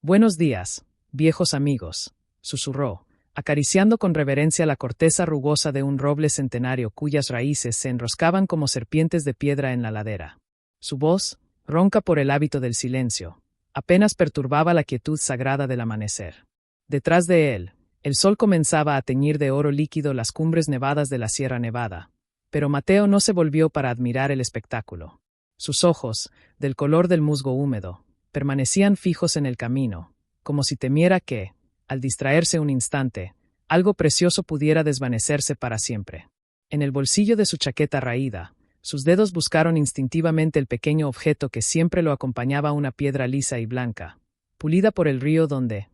Buenos días, viejos amigos, susurró, acariciando con reverencia la corteza rugosa de un roble centenario cuyas raíces se enroscaban como serpientes de piedra en la ladera. Su voz, ronca por el hábito del silencio, apenas perturbaba la quietud sagrada del amanecer. Detrás de él, el sol comenzaba a teñir de oro líquido las cumbres nevadas de la Sierra Nevada, pero Mateo no se volvió para admirar el espectáculo. Sus ojos, del color del musgo húmedo, permanecían fijos en el camino, como si temiera que, al distraerse un instante, algo precioso pudiera desvanecerse para siempre. En el bolsillo de su chaqueta raída, sus dedos buscaron instintivamente el pequeño objeto que siempre lo acompañaba, una piedra lisa y blanca, pulida por el río donde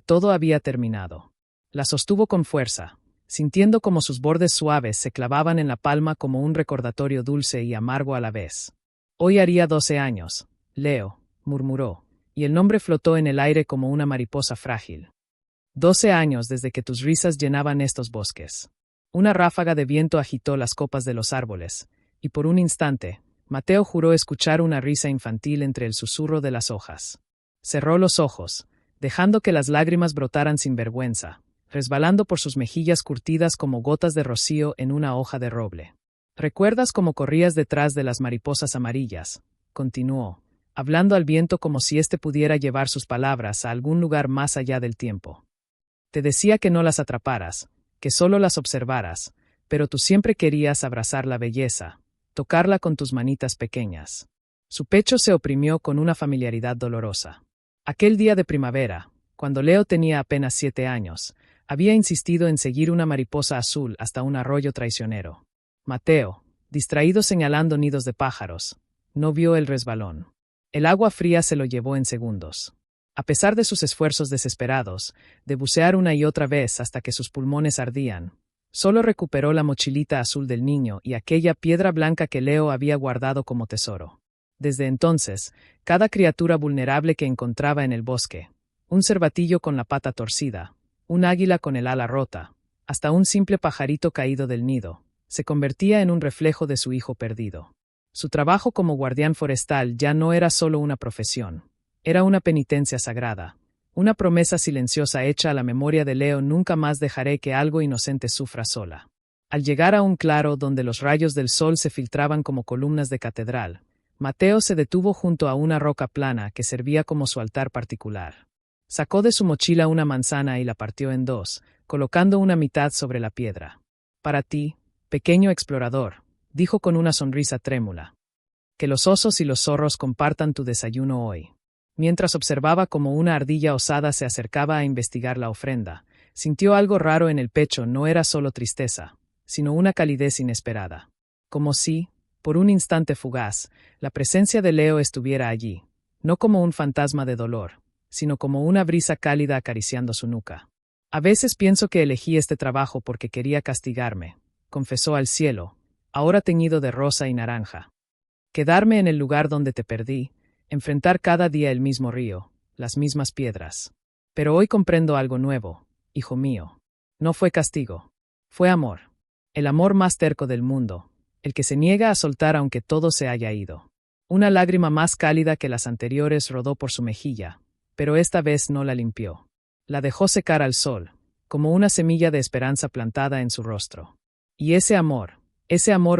todo había terminado. La sostuvo con fuerza, sintiendo como sus bordes suaves se clavaban en la palma como un recordatorio dulce y amargo a la vez. Hoy haría 12 años, Leo, murmuró, y el nombre flotó en el aire como una mariposa frágil. 12 años desde que tus risas llenaban estos bosques. Una ráfaga de viento agitó las copas de los árboles, y por un instante, Mateo juró escuchar una risa infantil entre el susurro de las hojas. Cerró los ojos, dejando que las lágrimas brotaran sin vergüenza, resbalando por sus mejillas curtidas como gotas de rocío en una hoja de roble. ¿Recuerdas cómo corrías detrás de las mariposas amarillas?, continuó, hablando al viento como si éste pudiera llevar sus palabras a algún lugar más allá del tiempo. Te decía que no las atraparas, que solo las observaras, pero tú siempre querías abrazar la belleza, tocarla con tus manitas pequeñas. Su pecho se oprimió con una familiaridad dolorosa. Aquel día de primavera, cuando Leo tenía apenas 7 años, había insistido en seguir una mariposa azul hasta un arroyo traicionero. Mateo, distraído señalando nidos de pájaros, no vio el resbalón. El agua fría se lo llevó en segundos. A pesar de sus esfuerzos desesperados, de bucear una y otra vez hasta que sus pulmones ardían, solo recuperó la mochilita azul del niño y aquella piedra blanca que Leo había guardado como tesoro. Desde entonces, cada criatura vulnerable que encontraba en el bosque, un cervatillo con la pata torcida, un águila con el ala rota, hasta un simple pajarito caído del nido, se convertía en un reflejo de su hijo perdido. Su trabajo como guardián forestal ya no era solo una profesión, era una penitencia sagrada, una promesa silenciosa hecha a la memoria de Leo: nunca más dejaré que algo inocente sufra sola. Al llegar a un claro donde los rayos del sol se filtraban como columnas de catedral, Mateo se detuvo junto a una roca plana que servía como su altar particular. Sacó de su mochila una manzana y la partió en dos, colocando una mitad sobre la piedra. Para ti, pequeño explorador, dijo con una sonrisa trémula. Que los osos y los zorros compartan tu desayuno hoy. Mientras observaba cómo una ardilla osada se acercaba a investigar la ofrenda, sintió algo raro en el pecho. No era solo tristeza, sino una calidez inesperada. Como si, por un instante fugaz, la presencia de Leo estuviera allí, no como un fantasma de dolor, sino como una brisa cálida acariciando su nuca. A veces pienso que elegí este trabajo porque quería castigarme, confesó al cielo, ahora teñido de rosa y naranja. Quedarme en el lugar donde te perdí, enfrentar cada día el mismo río, las mismas piedras. Pero hoy comprendo algo nuevo, hijo mío. No fue castigo. Fue amor. El amor más terco del mundo, el que se niega a soltar aunque todo se haya ido. Una lágrima más cálida que las anteriores rodó por su mejilla, pero esta vez no la limpió. La dejó secar al sol, como una semilla de esperanza plantada en su rostro. Y ese amor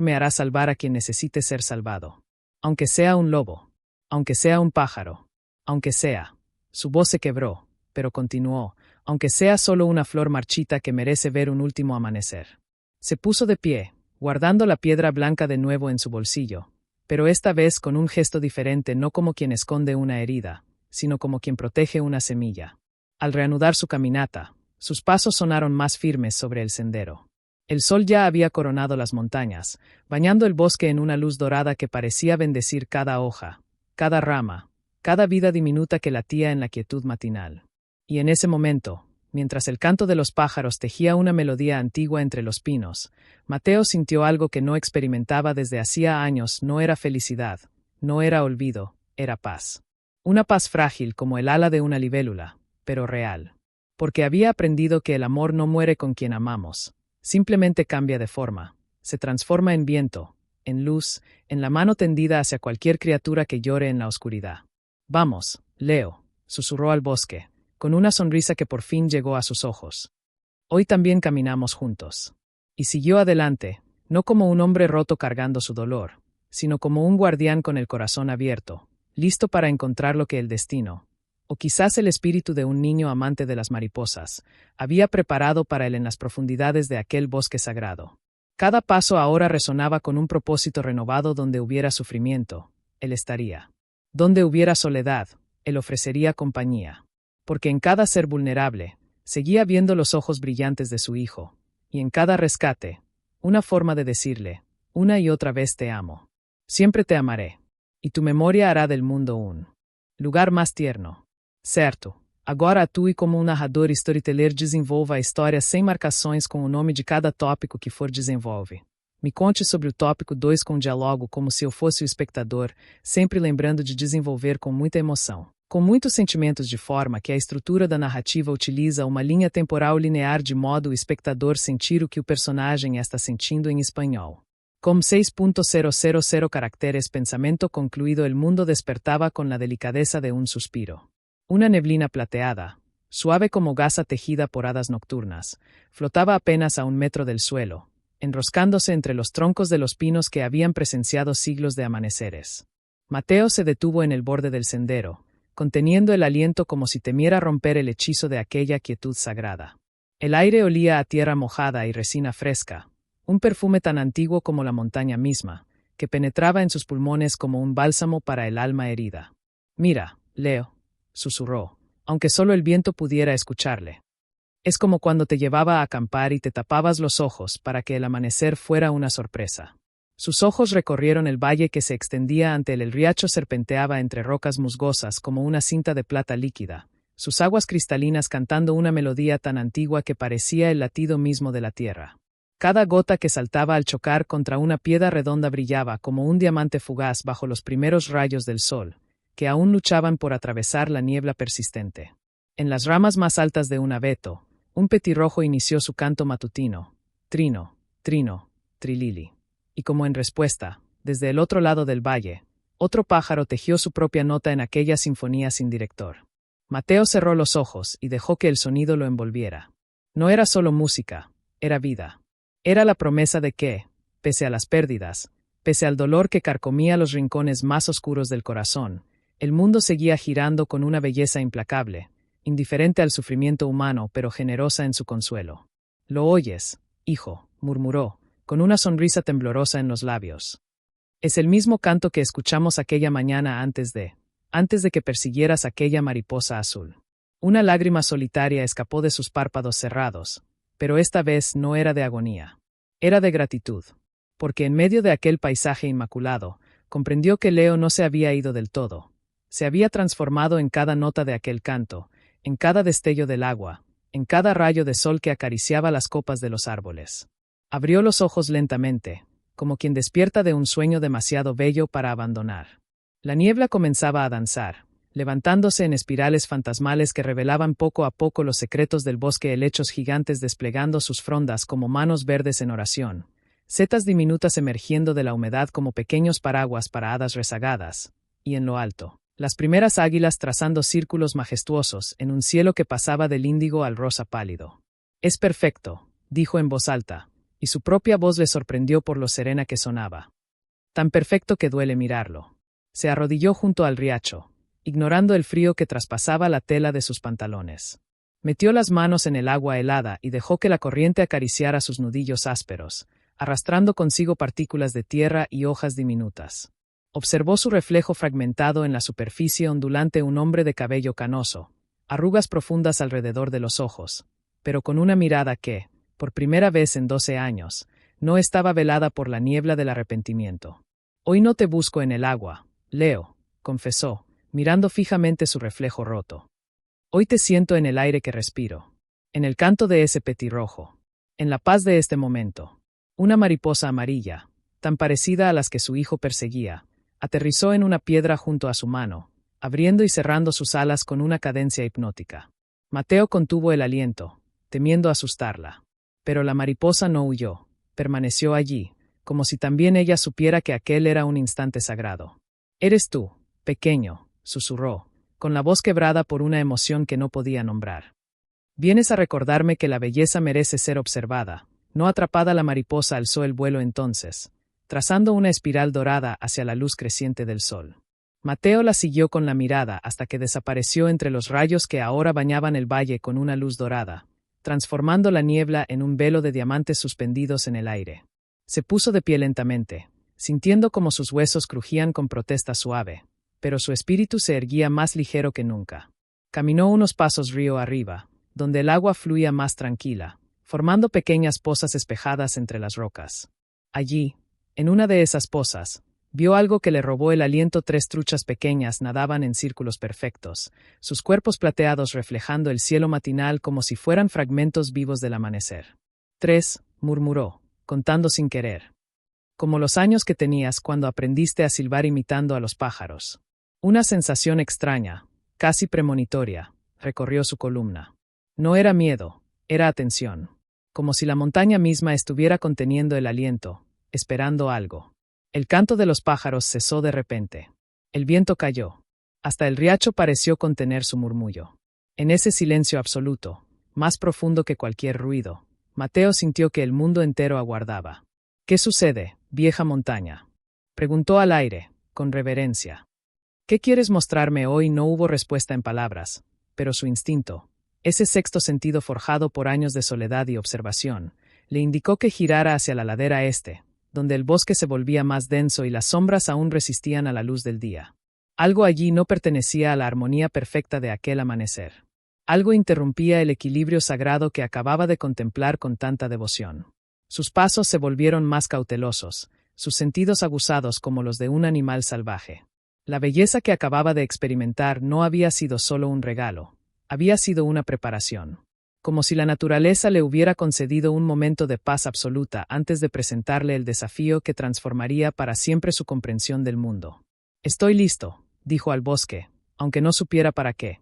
me hará salvar a quien necesite ser salvado. Aunque sea un lobo, aunque sea un pájaro, aunque sea. Su voz se quebró, pero continuó, aunque sea solo una flor marchita que merece ver un último amanecer. Se puso de pie, guardando la piedra blanca de nuevo en su bolsillo, pero esta vez con un gesto diferente, no como quien esconde una herida, sino como quien protege una semilla. Al reanudar su caminata, sus pasos sonaron más firmes sobre el sendero. El sol ya había coronado las montañas, bañando el bosque en una luz dorada que parecía bendecir cada hoja, cada rama, cada vida diminuta que latía en la quietud matinal. Y en ese momento, mientras el canto de los pájaros tejía una melodía antigua entre los pinos, Mateo sintió algo que no experimentaba desde hacía años. No era felicidad, no era olvido, era paz. Una paz frágil como el ala de una libélula, pero real. Porque había aprendido que el amor no muere con quien amamos. Simplemente cambia de forma, se transforma en viento, en luz, en la mano tendida hacia cualquier criatura que llore en la oscuridad. Vamos, Leo, susurró al bosque, con una sonrisa que por fin llegó a sus ojos. Hoy también caminamos juntos. Y siguió adelante, no como un hombre roto cargando su dolor, sino como un guardián con el corazón abierto, listo para encontrar lo que el destino, o quizás el espíritu de un niño amante de las mariposas, había preparado para él en las profundidades de aquel bosque sagrado. Cada paso ahora resonaba con un propósito renovado. Donde hubiera sufrimiento, él estaría. Donde hubiera soledad, él ofrecería compañía. Porque en cada ser vulnerable, seguía viendo los ojos brillantes de su hijo, y en cada rescate, una forma de decirle, una y otra vez te amo. Siempre te amaré, y tu memoria hará del mundo un lugar mais tierno. Certo, agora atue como um narrador e storyteller, desenvolva a história sem marcações com o nome de cada tópico que for desenvolve. Me conte sobre o tópico 2 com diálogo como se eu fosse o espectador, sempre lembrando de desenvolver com muita emoção, com muitos sentimentos, de forma que a estrutura da narrativa utiliza uma linha temporal linear de modo o espectador sentir o que o personagem está sentindo em espanhol. Com 6.000 caracteres, pensamento concluído, el mundo despertaba con la delicadeza de un suspiro. Una neblina plateada, suave como gasa tejida por hadas nocturnas, flotaba apenas a 1 metro del suelo, enroscándose entre los troncos de los pinos que habían presenciado siglos de amaneceres. Mateo se detuvo en el borde del sendero, conteniendo el aliento como si temiera romper el hechizo de aquella quietud sagrada. El aire olía a tierra mojada y resina fresca, un perfume tan antiguo como la montaña misma, que penetraba en sus pulmones como un bálsamo para el alma herida. Mira, Leo, susurró, aunque solo el viento pudiera escucharle. Es como cuando te llevaba a acampar y te tapabas los ojos para que el amanecer fuera una sorpresa. Sus ojos recorrieron el valle que se extendía ante él. El riacho serpenteaba entre rocas musgosas como una cinta de plata líquida, sus aguas cristalinas cantando una melodía tan antigua que parecía el latido mismo de la tierra. Cada gota que saltaba al chocar contra una piedra redonda brillaba como un diamante fugaz bajo los primeros rayos del sol, que aún luchaban por atravesar la niebla persistente. En las ramas más altas de un abeto, un petirrojo inició su canto matutino, trino, trino, trilili. Y como en respuesta, desde el otro lado del valle, otro pájaro tejió su propia nota en aquella sinfonía sin director. Mateo cerró los ojos y dejó que el sonido lo envolviera. No era solo música, era vida. Era la promesa de que, pese a las pérdidas, pese al dolor que carcomía los rincones más oscuros del corazón, el mundo seguía girando con una belleza implacable, indiferente al sufrimiento humano pero generosa en su consuelo. «¿Lo oyes, hijo?», murmuró, con una sonrisa temblorosa en los labios. «Es el mismo canto que escuchamos aquella mañana antes de que persiguieras aquella mariposa azul». Una lágrima solitaria escapó de sus párpados cerrados, pero esta vez no era de agonía. Era de gratitud, porque en medio de aquel paisaje inmaculado, comprendió que Leo no se había ido del todo. Se había transformado en cada nota de aquel canto, en cada destello del agua, en cada rayo de sol que acariciaba las copas de los árboles. Abrió los ojos lentamente, como quien despierta de un sueño demasiado bello para abandonar. La niebla comenzaba a danzar, levantándose en espirales fantasmales que revelaban poco a poco los secretos del bosque, helechos gigantes desplegando sus frondas como manos verdes en oración, setas diminutas emergiendo de la humedad como pequeños paraguas para hadas rezagadas, y en lo alto, las primeras águilas trazando círculos majestuosos en un cielo que pasaba del índigo al rosa pálido. «Es perfecto», dijo en voz alta, y su propia voz le sorprendió por lo serena que sonaba. Tan perfecto que duele mirarlo. Se arrodilló junto al riacho, ignorando el frío que traspasaba la tela de sus pantalones. Metió las manos en el agua helada y dejó que la corriente acariciara sus nudillos ásperos, arrastrando consigo partículas de tierra y hojas diminutas. Observó su reflejo fragmentado en la superficie ondulante, un hombre de cabello canoso, arrugas profundas alrededor de los ojos, pero con una mirada que, por primera vez en 12 años, no estaba velada por la niebla del arrepentimiento. «Hoy no te busco en el agua, Leo», confesó, mirando fijamente su reflejo roto. «Hoy te siento en el aire que respiro, en el canto de ese petirrojo, en la paz de este momento». Una mariposa amarilla, tan parecida a las que su hijo perseguía, aterrizó en una piedra junto a su mano, abriendo y cerrando sus alas con una cadencia hipnótica. Mateo contuvo el aliento, temiendo asustarla. Pero la mariposa no huyó, permaneció allí, como si también ella supiera que aquel era un instante sagrado. «Eres tú, pequeño», susurró, con la voz quebrada por una emoción que no podía nombrar. Vienes a recordarme que la belleza merece ser observada. No atrapada, la mariposa alzó el vuelo entonces, trazando una espiral dorada hacia la luz creciente del sol. Mateo la siguió con la mirada hasta que desapareció entre los rayos que ahora bañaban el valle con una luz dorada, transformando la niebla en un velo de diamantes suspendidos en el aire. Se puso de pie lentamente, sintiendo como sus huesos crujían con protesta suave, pero su espíritu se erguía más ligero que nunca. Caminó unos pasos río arriba, donde el agua fluía más tranquila, formando pequeñas pozas espejadas entre las rocas. Allí, en una de esas pozas, vio algo que le robó el aliento. 3 truchas pequeñas nadaban en círculos perfectos, sus cuerpos plateados reflejando el cielo matinal como si fueran fragmentos vivos del amanecer. 3, murmuró, contando sin querer. Como los años que tenías cuando aprendiste a silbar imitando a los pájaros. Una sensación extraña, casi premonitoria, recorrió su columna. No era miedo, era atención. Como si la montaña misma estuviera conteniendo el aliento, esperando algo. El canto de los pájaros cesó de repente. El viento cayó. Hasta el riacho pareció contener su murmullo. En ese silencio absoluto, más profundo que cualquier ruido, Mateo sintió que el mundo entero aguardaba. ¿Qué sucede, vieja montaña?, preguntó al aire, con reverencia. ¿Qué quieres mostrarme hoy? No hubo respuesta en palabras, pero su instinto, ese sexto sentido forjado por años de soledad y observación, le indicó que girara hacia la ladera este, donde el bosque se volvía más denso y las sombras aún resistían a la luz del día. Algo allí no pertenecía a la armonía perfecta de aquel amanecer. Algo interrumpía el equilibrio sagrado que acababa de contemplar con tanta devoción. Sus pasos se volvieron más cautelosos, sus sentidos aguzados como los de un animal salvaje. La belleza que acababa de experimentar no había sido solo un regalo, había sido una preparación. Como si la naturaleza le hubiera concedido un momento de paz absoluta antes de presentarle el desafío que transformaría para siempre su comprensión del mundo. Estoy listo, dijo al bosque, aunque no supiera para qué.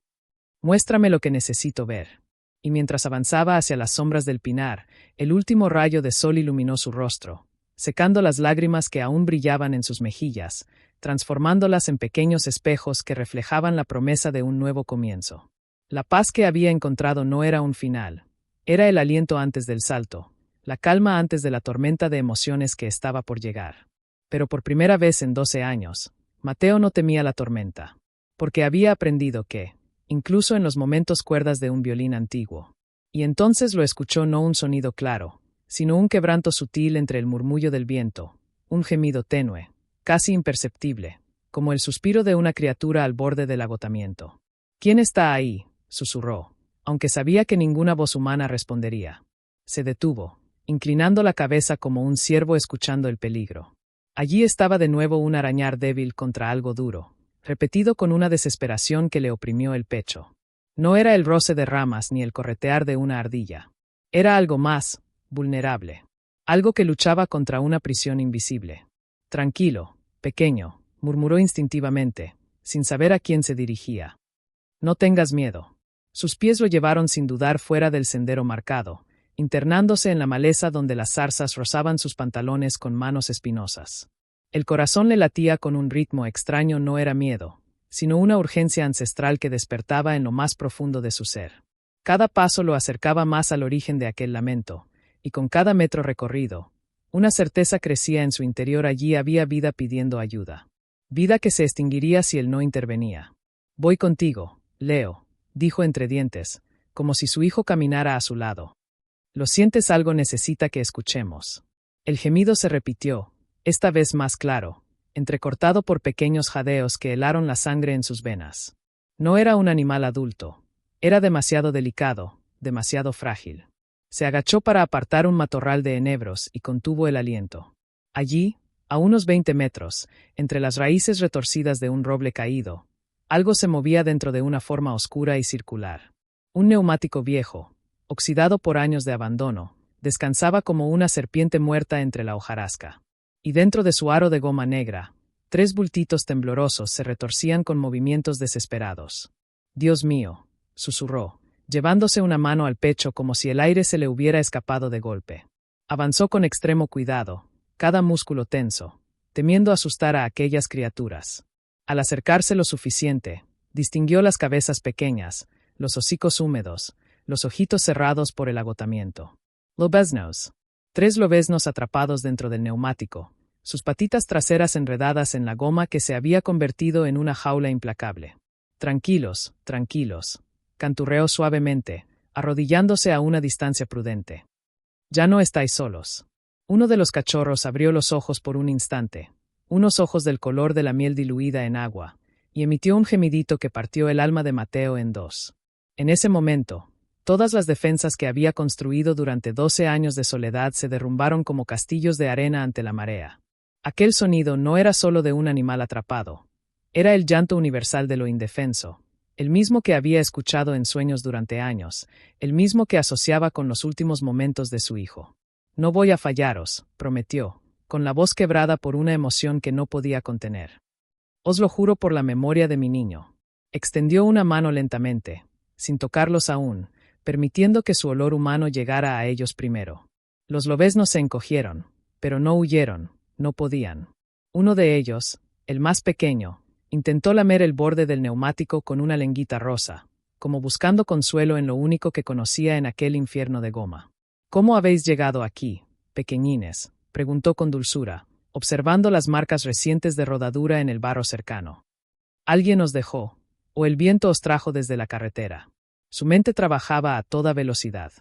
Muéstrame lo que necesito ver. Y mientras avanzaba hacia las sombras del pinar, el último rayo de sol iluminó su rostro, secando las lágrimas que aún brillaban en sus mejillas, transformándolas en pequeños espejos que reflejaban la promesa de un nuevo comienzo. La paz que había encontrado no era un final, era el aliento antes del salto, la calma antes de la tormenta de emociones que estaba por llegar. Pero por primera vez en 12 años, Mateo no temía la tormenta, porque había aprendido que, incluso en los momentos cuerdas de un violín antiguo. Y entonces lo escuchó no un sonido claro, sino un quebranto sutil entre el murmullo del viento, un gemido tenue, casi imperceptible, como el suspiro de una criatura al borde del agotamiento. ¿Quién está ahí?, susurró, aunque sabía que ninguna voz humana respondería. Se detuvo, inclinando la cabeza como un ciervo escuchando el peligro. Allí estaba de nuevo un arañar débil contra algo duro, repetido con una desesperación que le oprimió el pecho. No era el roce de ramas ni el corretear de una ardilla. Era algo más, vulnerable. Algo que luchaba contra una prisión invisible. Tranquilo, pequeño, murmuró instintivamente, sin saber a quién se dirigía. No tengas miedo. Sus pies lo llevaron sin dudar fuera del sendero marcado, internándose en la maleza donde las zarzas rozaban sus pantalones con manos espinosas. El corazón le latía con un ritmo extraño. No era miedo, sino una urgencia ancestral que despertaba en lo más profundo de su ser. Cada paso lo acercaba más al origen de aquel lamento, y con cada metro recorrido, una certeza crecía en su interior. Allí había vida pidiendo ayuda. Vida que se extinguiría si él no intervenía. Voy contigo, Leo, dijo entre dientes, como si su hijo caminara a su lado. ¿Lo sientes? Algo necesita que escuchemos. El gemido se repitió, esta vez más claro, entrecortado por pequeños jadeos que helaron la sangre en sus venas. No era un animal adulto. Era demasiado delicado, demasiado frágil. Se agachó para apartar un matorral de enebros y contuvo el aliento. Allí, a unos 20 metros, entre las raíces retorcidas de un roble caído, algo se movía dentro de una forma oscura y circular. Un neumático viejo, oxidado por años de abandono, descansaba como una serpiente muerta entre la hojarasca. Y dentro de su aro de goma negra, 3 bultitos temblorosos se retorcían con movimientos desesperados. Dios mío, susurró, llevándose una mano al pecho como si el aire se le hubiera escapado de golpe. Avanzó con extremo cuidado, cada músculo tenso, temiendo asustar a aquellas criaturas. Al acercarse lo suficiente, Distinguió las cabezas pequeñas, los hocicos húmedos, los ojitos cerrados por el agotamiento. Lobeznos. 3 lobeznos atrapados dentro del neumático, sus patitas traseras enredadas en la goma que se había convertido en una jaula implacable. Tranquilos, tranquilos, canturreó suavemente, arrodillándose a una distancia prudente. Ya no estáis solos. Uno de los cachorros abrió los ojos por un instante, unos ojos del color de la miel diluida en agua, y emitió un gemidito que partió el alma de Mateo en 2. En ese momento, todas las defensas que había construido durante 12 años de soledad se derrumbaron como castillos de arena ante la marea. Aquel sonido no era solo de un animal atrapado. Era el llanto universal de lo indefenso, el mismo que había escuchado en sueños durante años, el mismo que asociaba con los últimos momentos de su hijo. No voy a fallaros, prometió, con la voz quebrada por una emoción que no podía contener. Os lo juro por la memoria de mi niño. Extendió una mano lentamente, sin tocarlos aún, permitiendo que su olor humano llegara a ellos primero. Los lobeznos se encogieron, pero no huyeron, no podían. Uno de ellos, el más pequeño, intentó lamer el borde del neumático con una lengüita rosa, como buscando consuelo en lo único que conocía en aquel infierno de goma. ¿Cómo habéis llegado aquí, pequeñines?, preguntó con dulzura, observando las marcas recientes de rodadura en el barro cercano. Alguien os dejó, o el viento os trajo desde la carretera. Su mente trabajaba a toda velocidad.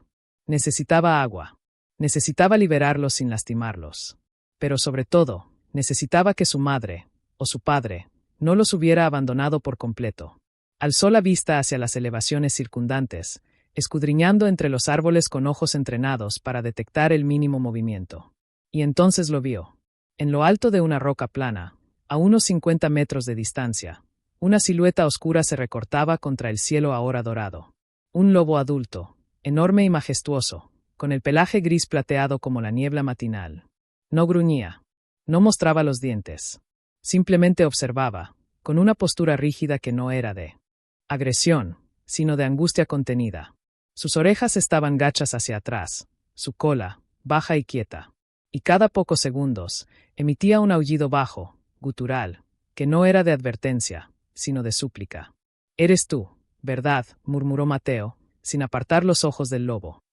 Necesitaba agua. Necesitaba liberarlos sin lastimarlos. Pero sobre todo, necesitaba que su madre, o su padre, no los hubiera abandonado por completo. Alzó la vista hacia las elevaciones circundantes, escudriñando entre los árboles con ojos entrenados para detectar el mínimo movimiento. Y entonces lo vio. En lo alto de una roca plana, a unos 50 metros de distancia, una silueta oscura se recortaba contra el cielo ahora dorado. Un lobo adulto, enorme y majestuoso, con el pelaje gris plateado como la niebla matinal. No gruñía. No mostraba los dientes. Simplemente observaba, con una postura rígida que no era de agresión, sino de angustia contenida. Sus orejas estaban gachas hacia atrás, su cola, baja y quieta. Y cada pocos segundos, emitía un aullido bajo, gutural, que no era de advertencia, sino de súplica. «Eres tú, ¿verdad?», murmuró Mateo, sin apartar los ojos del lobo.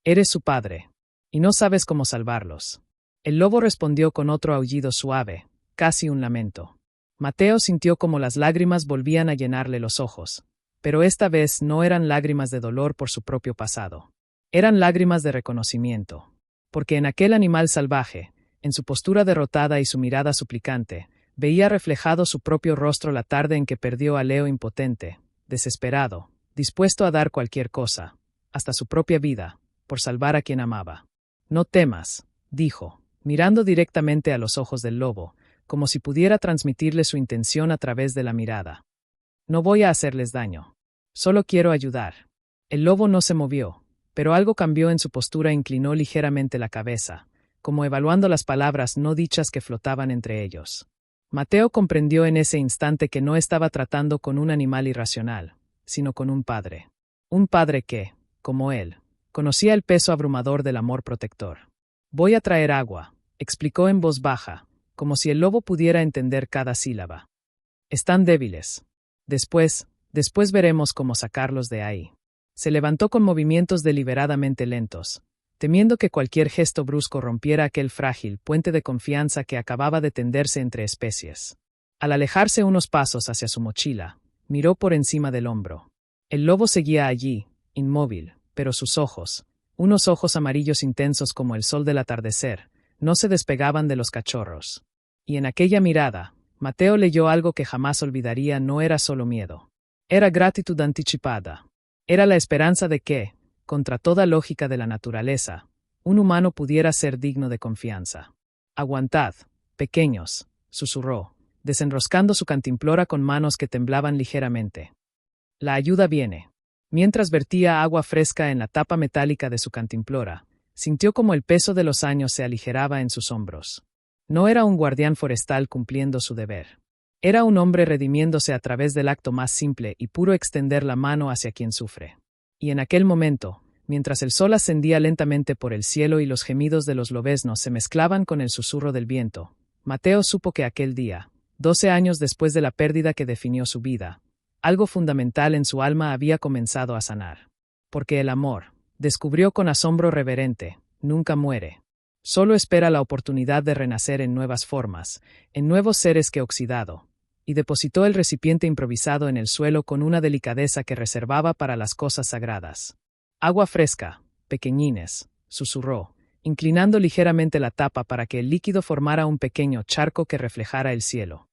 «Eres su padre. Y no sabes cómo salvarlos». El lobo respondió con otro aullido suave, casi un lamento. Mateo sintió como las lágrimas volvían a llenarle los ojos, pero esta vez no eran lágrimas de dolor por su propio pasado. Eran lágrimas de reconocimiento. Porque en aquel animal salvaje, en su postura derrotada y su mirada suplicante, veía reflejado su propio rostro la tarde en que perdió a Leo impotente, desesperado, dispuesto a dar cualquier cosa, hasta su propia vida, por salvar a quien amaba. «No temas», dijo, mirando directamente a los ojos del lobo, como si pudiera transmitirle su intención a través de la mirada. «No voy a hacerles daño. Solo quiero ayudar». El lobo no se movió, pero algo cambió en su postura e inclinó ligeramente la cabeza, como evaluando las palabras no dichas que flotaban entre ellos. Mateo comprendió en ese instante que no estaba tratando con un animal irracional, sino con un padre. Un padre que, como él, conocía el peso abrumador del amor protector. «Voy a traer agua», explicó en voz baja, como si el lobo pudiera entender cada sílaba. «Están débiles. Después veremos cómo sacarlos de ahí». Se levantó con movimientos deliberadamente lentos, temiendo que cualquier gesto brusco rompiera aquel frágil puente de confianza que acababa de tenderse entre especies. Al alejarse unos pasos hacia su mochila, miró por encima del hombro. El lobo seguía allí, inmóvil, pero sus ojos, unos ojos amarillos intensos como el sol del atardecer, no se despegaban de los cachorros. Y en aquella mirada, Mateo leyó algo que jamás olvidaría. No era solo miedo. Era gratitud anticipada. Era la esperanza de que, contra toda lógica de la naturaleza, un humano pudiera ser digno de confianza. «Aguantad, pequeños», susurró, desenroscando su cantimplora con manos que temblaban ligeramente. «La ayuda viene». Mientras vertía agua fresca en la tapa metálica de su cantimplora, sintió como el peso de los años se aligeraba en sus hombros. No era un guardián forestal cumpliendo su deber. Era un hombre redimiéndose a través del acto más simple y puro: extender la mano hacia quien sufre. Y en aquel momento, mientras el sol ascendía lentamente por el cielo y los gemidos de los lobeznos se mezclaban con el susurro del viento, Mateo supo que aquel día, 12 años después de la pérdida que definió su vida, Algo fundamental en su alma había comenzado a sanar. Porque el amor, descubrió con asombro reverente, nunca muere. Solo espera la oportunidad de renacer en nuevas formas, en nuevos seres que oxidado, y depositó el recipiente improvisado en el suelo con una delicadeza que reservaba para las cosas sagradas. Agua fresca, pequeñines, susurró, inclinando ligeramente la tapa para que el líquido formara un pequeño charco que reflejara el cielo.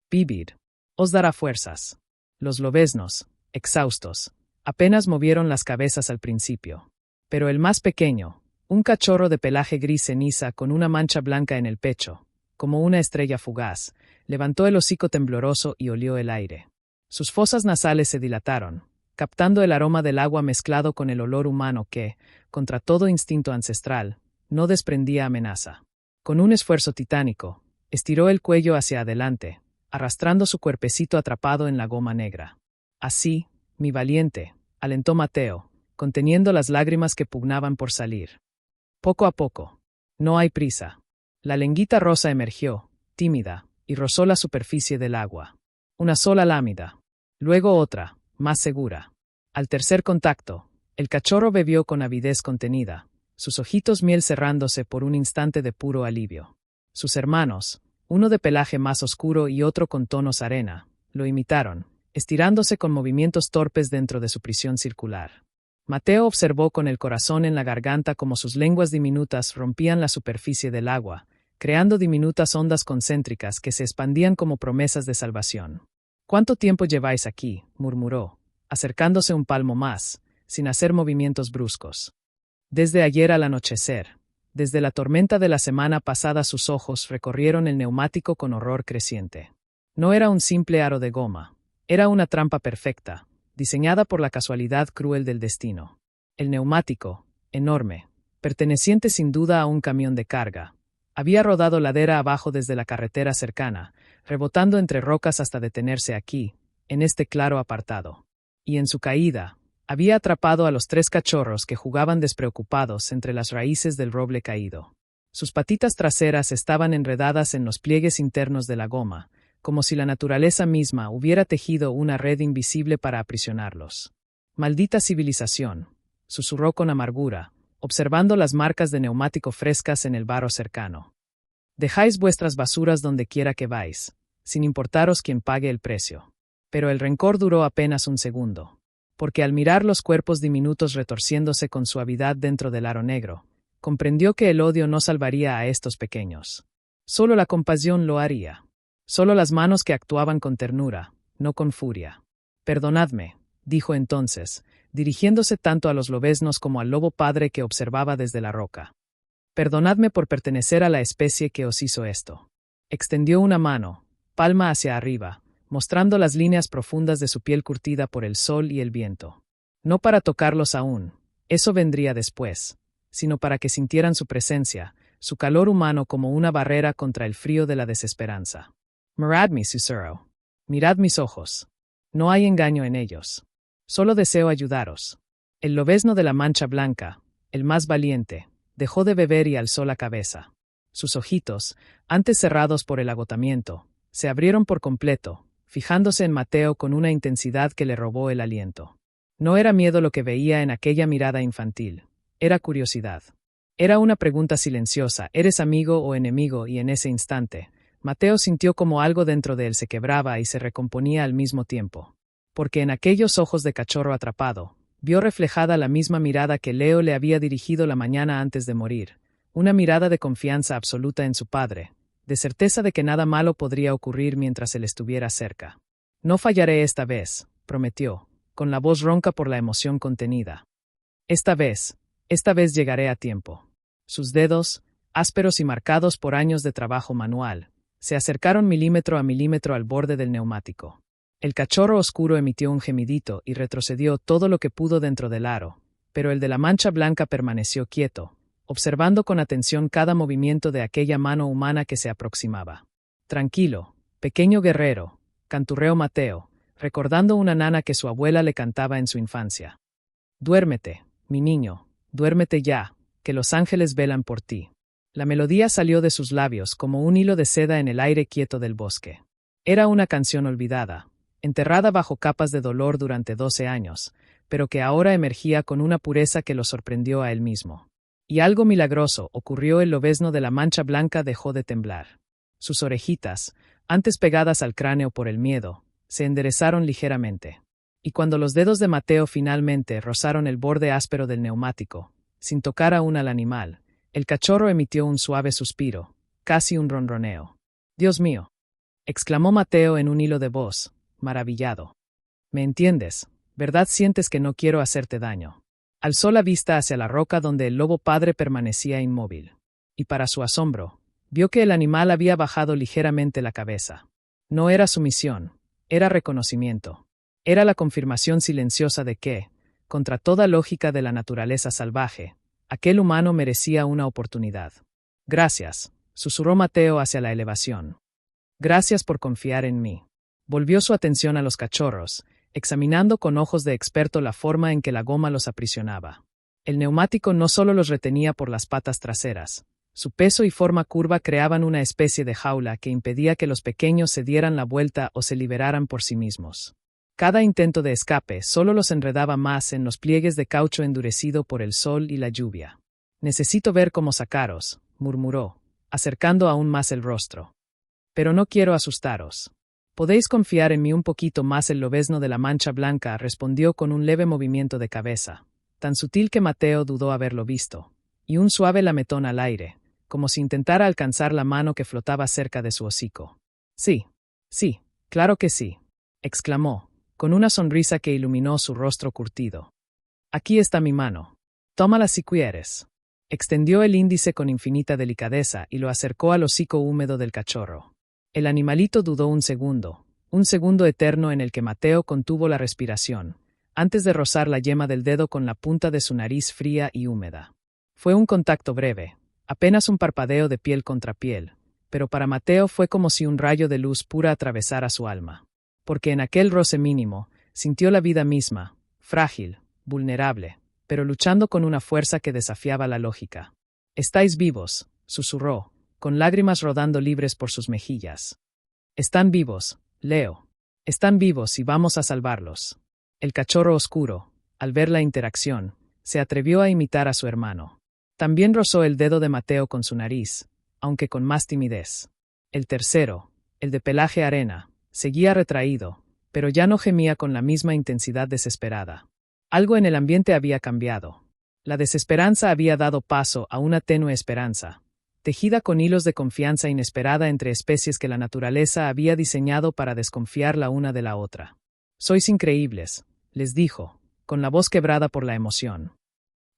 Vivir os dará fuerzas. Los lobeznos, exhaustos, apenas movieron las cabezas al principio. Pero el más pequeño, un cachorro de pelaje gris ceniza con una mancha blanca en el pecho, como una estrella fugaz, levantó el hocico tembloroso y olió el aire. Sus fosas nasales se dilataron, captando el aroma del agua mezclado con el olor humano que, contra todo instinto ancestral, no desprendía amenaza. Con un esfuerzo titánico, estiró el cuello hacia adelante, arrastrando su cuerpecito atrapado en la goma negra. Así, mi valiente, alentó Mateo, conteniendo las lágrimas que pugnaban por salir. Poco a poco. No hay prisa. La lenguita rosa emergió, tímida, y rozó la superficie del agua. Una sola lámina. Luego otra, más segura. Al tercer contacto, el cachorro bebió con avidez contenida, sus ojitos miel cerrándose por un instante de puro alivio. Sus hermanos, uno de pelaje más oscuro y otro con tonos arena, lo imitaron, estirándose con movimientos torpes dentro de su prisión circular. Mateo observó con el corazón en la garganta cómo sus lenguas diminutas rompían la superficie del agua, creando diminutas ondas concéntricas que se expandían como promesas de salvación. «¿Cuánto tiempo lleváis aquí?», murmuró, acercándose un palmo más, sin hacer movimientos bruscos. «Desde ayer al anochecer. Desde la tormenta de la semana pasada sus ojos recorrieron el neumático con horror creciente. No era un simple aro de goma. Era una trampa perfecta, diseñada por la casualidad cruel del destino. El neumático, enorme, perteneciente sin duda a un camión de carga, había rodado ladera abajo desde la carretera cercana, rebotando entre rocas hasta detenerse aquí, en este claro apartado. Y en su caída, había atrapado a los 3 cachorros que jugaban despreocupados entre las raíces del roble caído. Sus patitas traseras estaban enredadas en los pliegues internos de la goma, como si la naturaleza misma hubiera tejido una red invisible para aprisionarlos. «Maldita civilización», susurró con amargura, observando las marcas de neumático frescas en el barro cercano. «Dejáis vuestras basuras donde quiera que vais, sin importaros quién pague el precio». Pero el rencor duró apenas un segundo. Porque al mirar los cuerpos diminutos retorciéndose con suavidad dentro del aro negro, comprendió que el odio no salvaría a estos pequeños. Solo la compasión lo haría. Solo las manos que actuaban con ternura, no con furia. «Perdonadme», dijo entonces, dirigiéndose tanto a los lobeznos como al lobo padre que observaba desde la roca. «Perdonadme por pertenecer a la especie que os hizo esto». Extendió una mano, palma hacia arriba, mostrando las líneas profundas de su piel curtida por el sol y el viento. No para tocarlos aún, eso vendría después, sino para que sintieran su presencia, su calor humano como una barrera contra el frío de la desesperanza. «Miradme», susurró. «Mirad mis ojos. No hay engaño en ellos. Solo deseo ayudaros». El lobezno de la mancha blanca, el más valiente, dejó de beber y alzó la cabeza. Sus ojitos, antes cerrados por el agotamiento, se abrieron por completo, fijándose en Mateo con una intensidad que le robó el aliento. No era miedo lo que veía en aquella mirada infantil, era curiosidad. Era una pregunta silenciosa: ¿eres amigo o enemigo? Y en ese instante, Mateo sintió como algo dentro de él se quebraba y se recomponía al mismo tiempo. Porque en aquellos ojos de cachorro atrapado, vio reflejada la misma mirada que Leo le había dirigido la mañana antes de morir, una mirada de confianza absoluta en su padre, de certeza de que nada malo podría ocurrir mientras él estuviera cerca. «No fallaré esta vez», prometió, con la voz ronca por la emoción contenida. Esta vez llegaré a tiempo». Sus dedos, ásperos y marcados por años de trabajo manual, se acercaron milímetro a milímetro al borde del neumático. El cachorro oscuro emitió un gemidito y retrocedió todo lo que pudo dentro del aro, pero el de la mancha blanca permaneció quieto, observando con atención cada movimiento de aquella mano humana que se aproximaba. «Tranquilo, pequeño guerrero», canturreó Mateo, recordando una nana que su abuela le cantaba en su infancia. «Duérmete, mi niño, duérmete ya, que los ángeles velan por ti». La melodía salió de sus labios como un hilo de seda en el aire quieto del bosque. Era una canción olvidada, enterrada bajo capas de dolor durante 12 años, pero que ahora emergía con una pureza que lo sorprendió a él mismo. Y algo milagroso ocurrió: el lobezno de la mancha blanca dejó de temblar. Sus orejitas, antes pegadas al cráneo por el miedo, se enderezaron ligeramente. Y cuando los dedos de Mateo finalmente rozaron el borde áspero del neumático, sin tocar aún al animal, el cachorro emitió un suave suspiro, casi un ronroneo. «Dios mío», exclamó Mateo en un hilo de voz, maravillado. «¿Me entiendes? ¿Verdad sientes que no quiero hacerte daño?» Alzó la vista hacia la roca donde el lobo padre permanecía inmóvil. Y para su asombro, vio que el animal había bajado ligeramente la cabeza. No era sumisión, era reconocimiento. Era la confirmación silenciosa de que, contra toda lógica de la naturaleza salvaje, aquel humano merecía una oportunidad. «Gracias», susurró Mateo hacia la elevación. «Gracias por confiar en mí». Volvió su atención a los cachorros, examinando con ojos de experto la forma en que la goma los aprisionaba. El neumático no solo los retenía por las patas traseras. Su peso y forma curva creaban una especie de jaula que impedía que los pequeños se dieran la vuelta o se liberaran por sí mismos. Cada intento de escape solo los enredaba más en los pliegues de caucho endurecido por el sol y la lluvia. «Necesito ver cómo sacaros», murmuró, acercando aún más el rostro. «Pero no quiero asustaros. Podéis confiar en mí un poquito más». El lobezno de la mancha blanca respondió con un leve movimiento de cabeza, tan sutil que Mateo dudó haberlo visto, y un suave lametón al aire, como si intentara alcanzar la mano que flotaba cerca de su hocico. «Sí, sí, claro que sí», exclamó, con una sonrisa que iluminó su rostro curtido. «Aquí está mi mano. Tómala si quieres». Extendió el índice con infinita delicadeza y lo acercó al hocico húmedo del cachorro. El animalito dudó un segundo eterno en el que Mateo contuvo la respiración, antes de rozar la yema del dedo con la punta de su nariz fría y húmeda. Fue un contacto breve, apenas un parpadeo de piel contra piel, pero para Mateo fue como si un rayo de luz pura atravesara su alma. Porque en aquel roce mínimo, sintió la vida misma, frágil, vulnerable, pero luchando con una fuerza que desafiaba la lógica. «Estáis vivos», susurró, con lágrimas rodando libres por sus mejillas. «Están vivos, Leo. Están vivos y vamos a salvarlos». El cachorro oscuro, al ver la interacción, se atrevió a imitar a su hermano. También rozó el dedo de Mateo con su nariz, aunque con más timidez. El tercero, el de pelaje arena, seguía retraído, pero ya no gemía con la misma intensidad desesperada. Algo en el ambiente había cambiado. La desesperanza había dado paso a una tenue esperanza, tejida con hilos de confianza inesperada entre especies que la naturaleza había diseñado para desconfiar la una de la otra. «Sois increíbles», les dijo, con la voz quebrada por la emoción.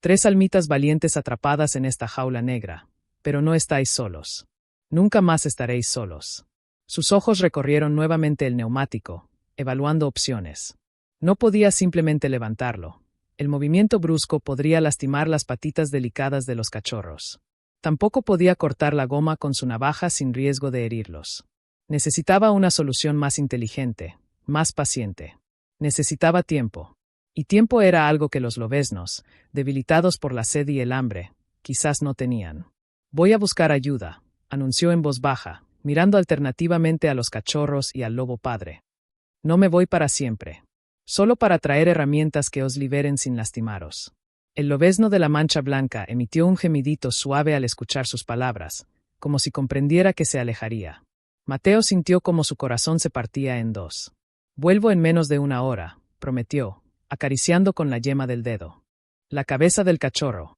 «3 almitas valientes atrapadas en esta jaula negra, pero no estáis solos. Nunca más estaréis solos». Sus ojos recorrieron nuevamente el neumático, evaluando opciones. No podía simplemente levantarlo. El movimiento brusco podría lastimar las patitas delicadas de los cachorros. Tampoco podía cortar la goma con su navaja sin riesgo de herirlos. Necesitaba una solución más inteligente, más paciente. Necesitaba tiempo. Y tiempo era algo que los lobeznos, debilitados por la sed y el hambre, quizás no tenían. «Voy a buscar ayuda», anunció en voz baja, mirando alternativamente a los cachorros y al lobo padre. «No me voy para siempre. Solo para traer herramientas que os liberen sin lastimaros». El lobezno de la mancha blanca emitió un gemidito suave al escuchar sus palabras, como si comprendiera que se alejaría. Mateo sintió como su corazón se partía en dos. «Vuelvo en menos de 1 hora», prometió, acariciando con la yema del dedo la cabeza del cachorro.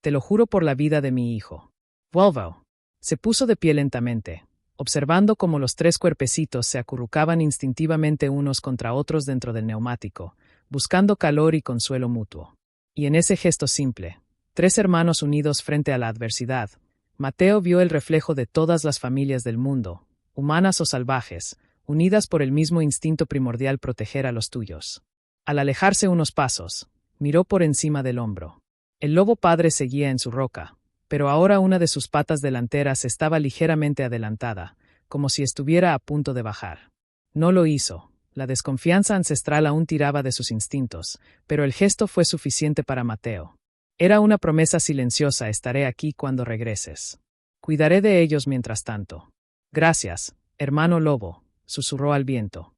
«Te lo juro por la vida de mi hijo». «Vuelvo». Se puso de pie lentamente, observando cómo los 3 cuerpecitos se acurrucaban instintivamente unos contra otros dentro del neumático, buscando calor y consuelo mutuo. Y en ese gesto simple, 3 hermanos unidos frente a la adversidad, Mateo vio el reflejo de todas las familias del mundo, humanas o salvajes, unidas por el mismo instinto primordial: proteger a los tuyos. Al alejarse unos pasos, miró por encima del hombro. El lobo padre seguía en su roca, pero ahora una de sus patas delanteras estaba ligeramente adelantada, como si estuviera a punto de bajar. No lo hizo. La desconfianza ancestral aún tiraba de sus instintos, pero el gesto fue suficiente para Mateo. Era una promesa silenciosa: «Estaré aquí cuando regreses. Cuidaré de ellos mientras tanto». «Gracias, hermano lobo», susurró al viento.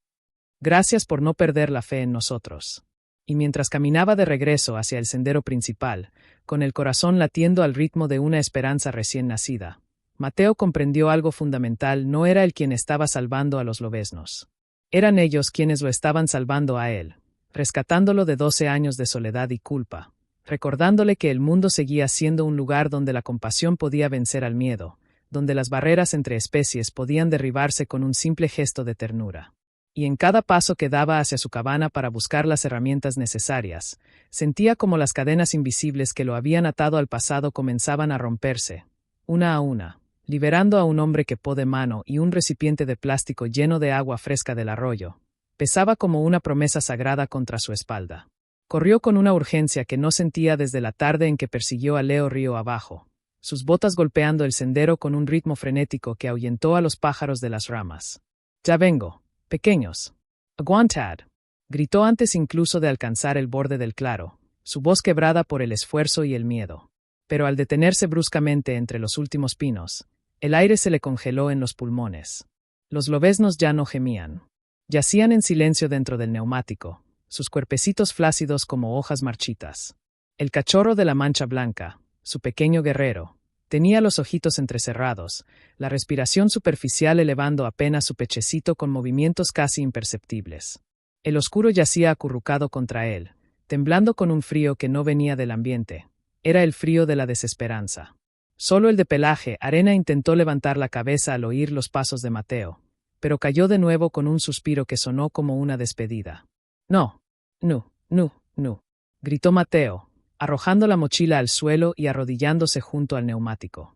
Gracias por no perder la fe en nosotros. Y mientras caminaba de regreso hacia el sendero principal, con el corazón latiendo al ritmo de una esperanza recién nacida, Mateo comprendió algo fundamental: no era él quien estaba salvando a los lobeznos. Eran ellos quienes lo estaban salvando a él, rescatándolo de 12 años de soledad y culpa, recordándole que el mundo seguía siendo un lugar donde la compasión podía vencer al miedo, donde las barreras entre especies podían derribarse con un simple gesto de ternura. Y en cada paso que daba hacia su cabana para buscar las herramientas necesarias, sentía como las cadenas invisibles que lo habían atado al pasado comenzaban a romperse, una a una, liberando a un hombre que po de mano y un recipiente de plástico lleno de agua fresca del arroyo. Pesaba como una promesa sagrada contra su espalda. Corrió con una urgencia que no sentía desde la tarde en que persiguió a Leo río abajo, sus botas golpeando el sendero con un ritmo frenético que ahuyentó a los pájaros de las ramas. «Ya vengo, pequeños. Aguantad», gritó antes incluso de alcanzar el borde del claro, su voz quebrada por el esfuerzo y el miedo. Pero al detenerse bruscamente entre los últimos pinos, el aire se le congeló en los pulmones. Los lobeznos ya no gemían. Yacían en silencio dentro del neumático, sus cuerpecitos flácidos como hojas marchitas. El cachorro de la mancha blanca, su pequeño guerrero, tenía los ojitos entrecerrados, la respiración superficial elevando apenas su pechecito con movimientos casi imperceptibles. El oscuro yacía acurrucado contra él, temblando con un frío que no venía del ambiente. Era el frío de la desesperanza. Solo el de pelaje arena intentó levantar la cabeza al oír los pasos de Mateo, pero cayó de nuevo con un suspiro que sonó como una despedida. «No, no, no, no», gritó Mateo, arrojando la mochila al suelo y arrodillándose junto al neumático.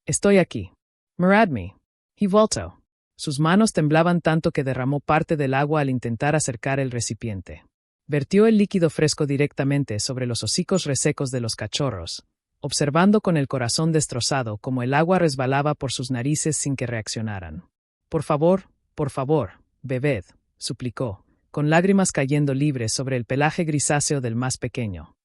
«Estoy aquí. Miradme». He voltó. Sus manos temblaban tanto que derramó parte del agua al intentar acercar el recipiente. Vertió el líquido fresco directamente sobre los hocicos resecos de los cachorros, observando con el corazón destrozado cómo el agua resbalaba por sus narices sin que reaccionaran. por favor, bebed», suplicó, con lágrimas cayendo libres sobre el pelaje grisáceo del más pequeño.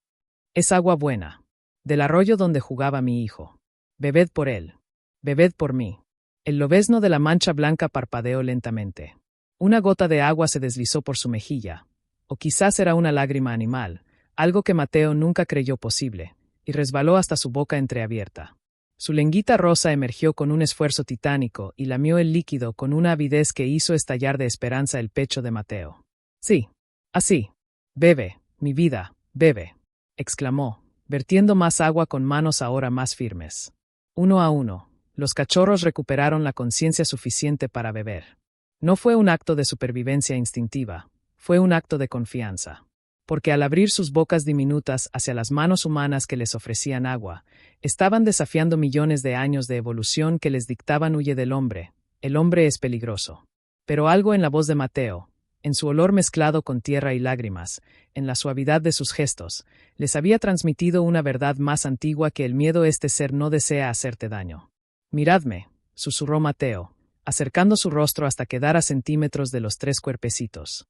«Es agua buena, del arroyo donde jugaba mi hijo. Bebed por él. Bebed por mí». El lobezno de la mancha blanca parpadeó lentamente. Una gota de agua se deslizó por su mejilla, o quizás era una lágrima animal, algo que Mateo nunca creyó posible, y resbaló hasta su boca entreabierta. Su lengüita rosa emergió con un esfuerzo titánico y lamió el líquido con una avidez que hizo estallar de esperanza el pecho de Mateo. «Sí, así. Bebe, mi vida, bebe», exclamó, vertiendo más agua con manos ahora más firmes. Uno a uno, los cachorros recuperaron la conciencia suficiente para beber. No fue un acto de supervivencia instintiva, fue un acto de confianza. Porque al abrir sus bocas diminutas hacia las manos humanas que les ofrecían agua, estaban desafiando millones de años de evolución que les dictaban «huye del hombre, el hombre es peligroso». Pero algo en la voz de Mateo, en su olor mezclado con tierra y lágrimas, en la suavidad de sus gestos, les había transmitido una verdad más antigua que el miedo: este ser no desea hacerte daño. «Miradme», susurró Mateo, acercando su rostro hasta quedar a centímetros de los 3 cuerpecitos.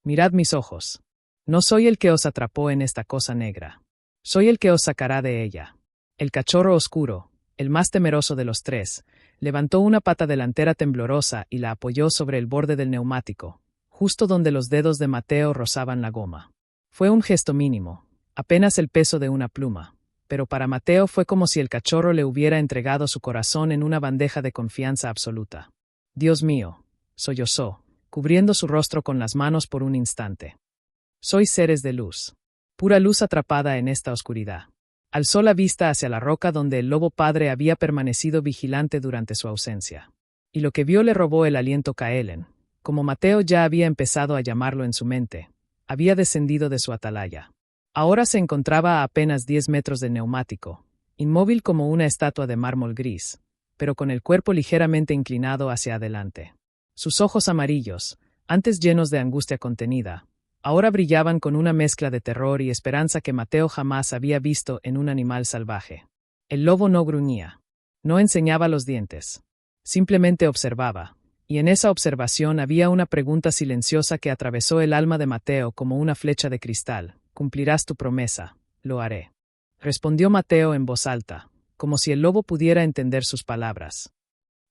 «Mirad mis ojos. No soy el que os atrapó en esta cosa negra. Soy el que os sacará de ella». El cachorro oscuro, el más temeroso de los 3, levantó una pata delantera temblorosa y la apoyó sobre el borde del neumático, justo donde los dedos de Mateo rozaban la goma. Fue un gesto mínimo, apenas el peso de una pluma, pero para Mateo fue como si el cachorro le hubiera entregado su corazón en una bandeja de confianza absoluta. «Dios mío», sollozó, cubriendo su rostro con las manos por un instante. «Sois seres de luz. Pura luz atrapada en esta oscuridad». Alzó la vista hacia la roca donde el lobo padre había permanecido vigilante durante su ausencia. Y lo que vio le robó el aliento. Kaelen, como Mateo ya había empezado a llamarlo en su mente, había descendido de su atalaya. Ahora se encontraba a apenas 10 metros del neumático, inmóvil como una estatua de mármol gris, pero con el cuerpo ligeramente inclinado hacia adelante. Sus ojos amarillos, antes llenos de angustia contenida, ahora brillaban con una mezcla de terror y esperanza que Mateo jamás había visto en un animal salvaje. El lobo no gruñía, no enseñaba los dientes, simplemente observaba, y en esa observación había una pregunta silenciosa que atravesó el alma de Mateo como una flecha de cristal: «¿Cumplirás tu promesa?» «Lo haré», respondió Mateo en voz alta, como si el lobo pudiera entender sus palabras.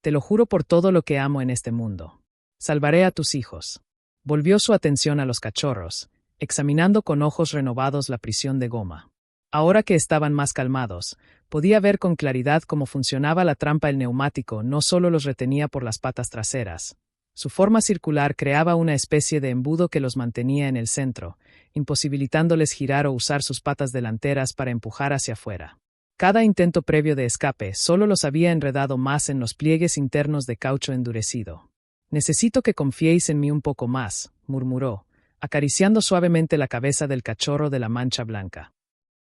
«Te lo juro por todo lo que amo en este mundo. Salvaré a tus hijos». Volvió su atención a los cachorros, examinando con ojos renovados la prisión de goma. Ahora que estaban más calmados, podía ver con claridad cómo funcionaba la trampa. El neumático no solo los retenía por las patas traseras. Su forma circular creaba una especie de embudo que los mantenía en el centro, imposibilitándoles girar o usar sus patas delanteras para empujar hacia afuera. Cada intento previo de escape solo los había enredado más en los pliegues internos de caucho endurecido. «Necesito que confiéis en mí un poco más», murmuró, acariciando suavemente la cabeza del cachorro de la mancha blanca.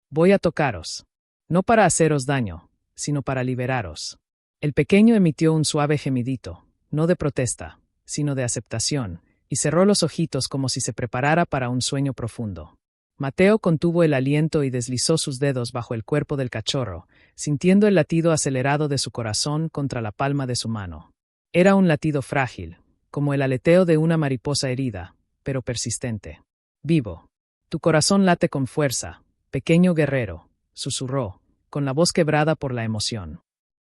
«Voy a tocaros. No para haceros daño, sino para liberaros». El pequeño emitió un suave gemidito, no de protesta, sino de aceptación, y cerró los ojitos como si se preparara para un sueño profundo. Mateo contuvo el aliento y deslizó sus dedos bajo el cuerpo del cachorro, sintiendo el latido acelerado de su corazón contra la palma de su mano. Era un latido frágil, como el aleteo de una mariposa herida, pero persistente. «Vivo. Tu corazón late con fuerza, pequeño guerrero», susurró, con la voz quebrada por la emoción.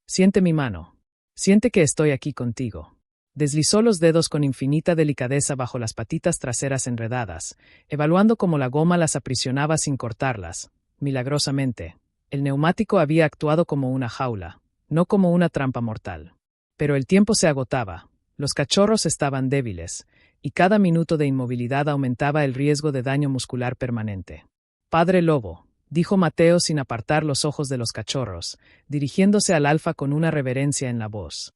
«Siente mi mano. Siente que estoy aquí contigo». Deslizó los dedos con infinita delicadeza bajo las patitas traseras enredadas, evaluando cómo la goma las aprisionaba sin cortarlas. Milagrosamente, el neumático había actuado como una jaula, no como una trampa mortal. Pero el tiempo se agotaba, los cachorros estaban débiles, y cada minuto de inmovilidad aumentaba el riesgo de daño muscular permanente. «Padre Lobo», dijo Mateo sin apartar los ojos de los cachorros, dirigiéndose al alfa con una reverencia en la voz.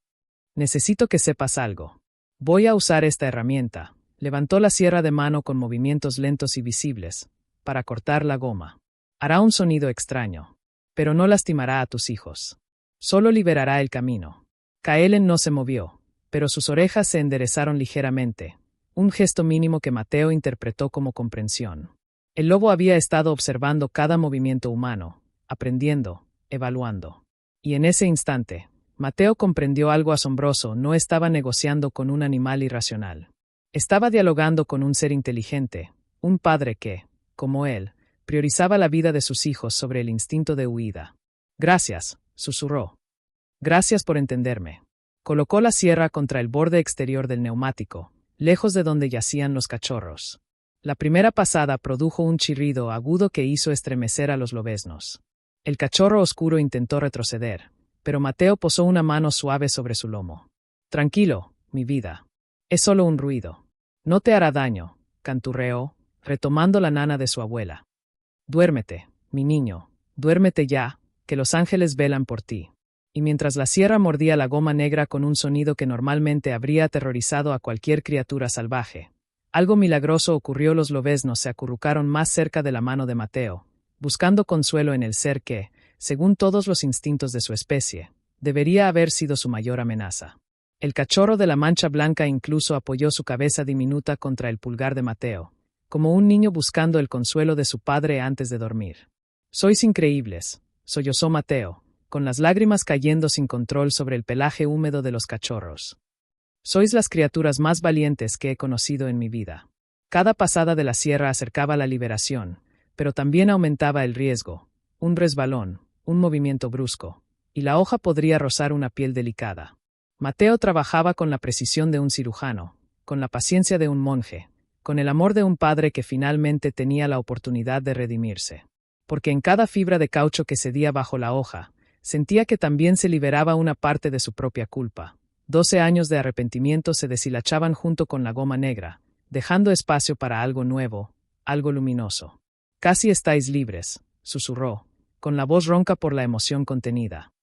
«Necesito que sepas algo. Voy a usar esta herramienta», levantó la sierra de mano con movimientos lentos y visibles, «para cortar la goma. Hará un sonido extraño, pero no lastimará a tus hijos. Solo liberará el camino». Kaelen no se movió, pero sus orejas se enderezaron ligeramente, un gesto mínimo que Mateo interpretó como comprensión. El lobo había estado observando cada movimiento humano, aprendiendo, evaluando. Y en ese instante, Mateo comprendió algo asombroso. No estaba negociando con un animal irracional. Estaba dialogando con un ser inteligente, un padre que, como él, priorizaba la vida de sus hijos sobre el instinto de huida. «Gracias», susurró. «Gracias por entenderme». Colocó la sierra contra el borde exterior del neumático, lejos de donde yacían los cachorros. La primera pasada produjo un chirrido agudo que hizo estremecer a los lobeznos. El cachorro oscuro intentó retroceder, pero Mateo posó una mano suave sobre su lomo. «Tranquilo, mi vida. Es solo un ruido. No te hará daño», canturreó, retomando la nana de su abuela. «Duérmete, mi niño, duérmete ya, que los ángeles velan por ti». Y mientras la sierra mordía la goma negra con un sonido que normalmente habría aterrorizado a cualquier criatura salvaje, algo milagroso ocurrió. Los lobeznos se acurrucaron más cerca de la mano de Mateo, buscando consuelo en el ser que, según todos los instintos de su especie, debería haber sido su mayor amenaza. El cachorro de la mancha blanca incluso apoyó su cabeza diminuta contra el pulgar de Mateo, como un niño buscando el consuelo de su padre antes de dormir. «Sois increíbles», sollozó Mateo, con las lágrimas cayendo sin control sobre el pelaje húmedo de los cachorros. «Sois las criaturas más valientes que he conocido en mi vida». Cada pasada de la sierra acercaba la liberación, pero también aumentaba el riesgo. Un resbalón, un movimiento brusco, y la hoja podría rozar una piel delicada. Mateo trabajaba con la precisión de un cirujano, con la paciencia de un monje, con el amor de un padre que finalmente tenía la oportunidad de redimirse. Porque en cada fibra de caucho que cedía bajo la hoja, sentía que también se liberaba una parte de su propia culpa. 12 años de arrepentimiento se deshilachaban junto con la goma negra, dejando espacio para algo nuevo, algo luminoso. «Casi estáis libres», susurró, con la voz ronca por la emoción contenida.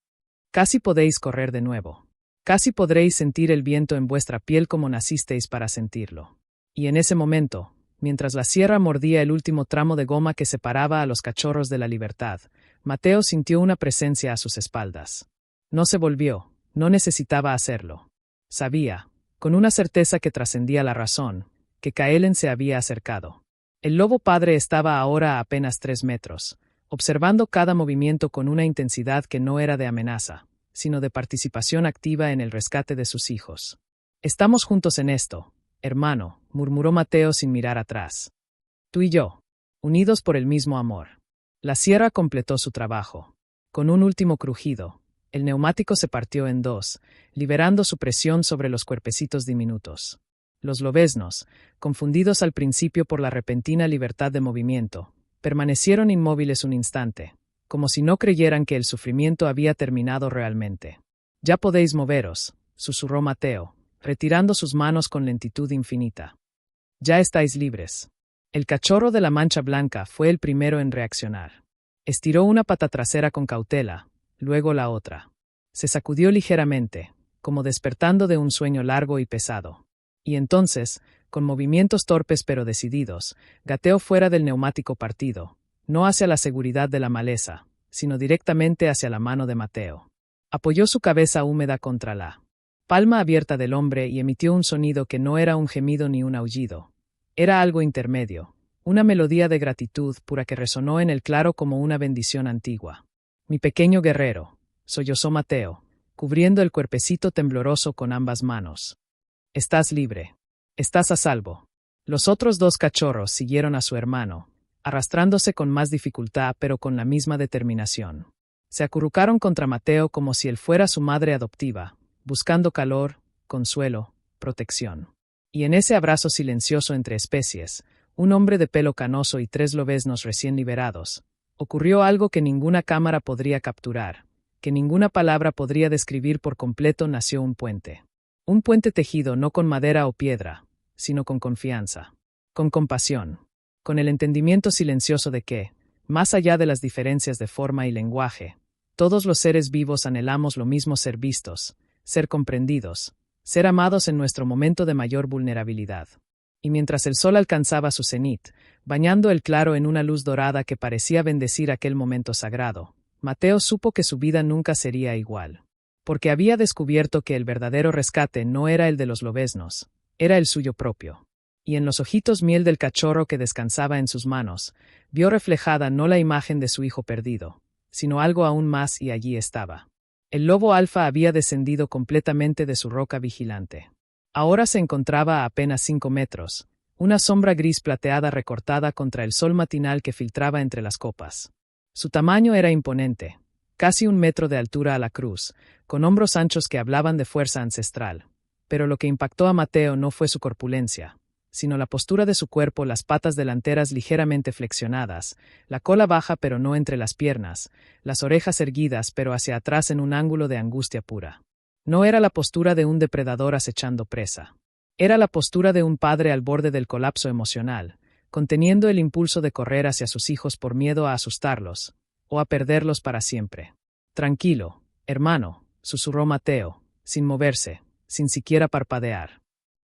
«Casi podéis correr de nuevo. Casi podréis sentir el viento en vuestra piel como nacisteis para sentirlo». Y en ese momento, mientras la sierra mordía el último tramo de goma que separaba a los cachorros de la libertad, Mateo sintió una presencia a sus espaldas. No se volvió, no necesitaba hacerlo. Sabía, con una certeza que trascendía la razón, que Kaelen se había acercado. El lobo padre estaba ahora a apenas 3 metros, observando cada movimiento con una intensidad que no era de amenaza, sino de participación activa en el rescate de sus hijos. «Estamos juntos en esto, hermano», murmuró Mateo sin mirar atrás. «Tú y yo, unidos por el mismo amor». La sierra completó su trabajo. Con un último crujido, el neumático se partió en dos, liberando su presión sobre los cuerpecitos diminutos. Los lobeznos, confundidos al principio por la repentina libertad de movimiento, permanecieron inmóviles un instante, como si no creyeran que el sufrimiento había terminado realmente. «Ya podéis moveros», susurró Mateo, retirando sus manos con lentitud infinita. «Ya estáis libres». El cachorro de la mancha blanca fue el primero en reaccionar. Estiró una pata trasera con cautela, luego la otra. Se sacudió ligeramente, como despertando de un sueño largo y pesado. Y entonces, con movimientos torpes pero decididos, gateó fuera del neumático partido, no hacia la seguridad de la maleza, sino directamente hacia la mano de Mateo. Apoyó su cabeza húmeda contra la palma abierta del hombre y emitió un sonido que no era un gemido ni un aullido. Era algo intermedio, una melodía de gratitud pura que resonó en el claro como una bendición antigua. «Mi pequeño guerrero», sollozó Mateo, cubriendo el cuerpecito tembloroso con ambas manos. «Estás libre. Estás a salvo». Los otros dos cachorros siguieron a su hermano, arrastrándose con más dificultad pero con la misma determinación. Se acurrucaron contra Mateo como si él fuera su madre adoptiva, buscando calor, consuelo, protección. Y en ese abrazo silencioso entre especies, un hombre de pelo canoso y 3 lobeznos recién liberados, ocurrió algo que ninguna cámara podría capturar, que ninguna palabra podría describir por completo. Nació un puente. Un puente tejido no con madera o piedra, sino con confianza, con compasión, con el entendimiento silencioso de que, más allá de las diferencias de forma y lenguaje, todos los seres vivos anhelamos lo mismo: ser vistos, ser comprendidos, ser amados en nuestro momento de mayor vulnerabilidad. Y mientras el sol alcanzaba su cenit, bañando el claro en una luz dorada que parecía bendecir aquel momento sagrado, Mateo supo que su vida nunca sería igual. Porque había descubierto que el verdadero rescate no era el de los lobeznos, era el suyo propio. Y en los ojitos miel del cachorro que descansaba en sus manos, vio reflejada no la imagen de su hijo perdido, sino algo aún más, y allí estaba. El lobo alfa había descendido completamente de su roca vigilante. Ahora se encontraba a apenas 5 metros, una sombra gris plateada recortada contra el sol matinal que filtraba entre las copas. Su tamaño era imponente, casi 1 metro de altura a la cruz, con hombros anchos que hablaban de fuerza ancestral. Pero lo que impactó a Mateo no fue su corpulencia, sino la postura de su cuerpo: las patas delanteras ligeramente flexionadas, la cola baja pero no entre las piernas, las orejas erguidas pero hacia atrás en un ángulo de angustia pura. No era la postura de un depredador acechando presa. Era la postura de un padre al borde del colapso emocional, conteniendo el impulso de correr hacia sus hijos por miedo a asustarlos, o a perderlos para siempre. «Tranquilo, hermano», susurró Mateo, sin moverse, sin siquiera parpadear.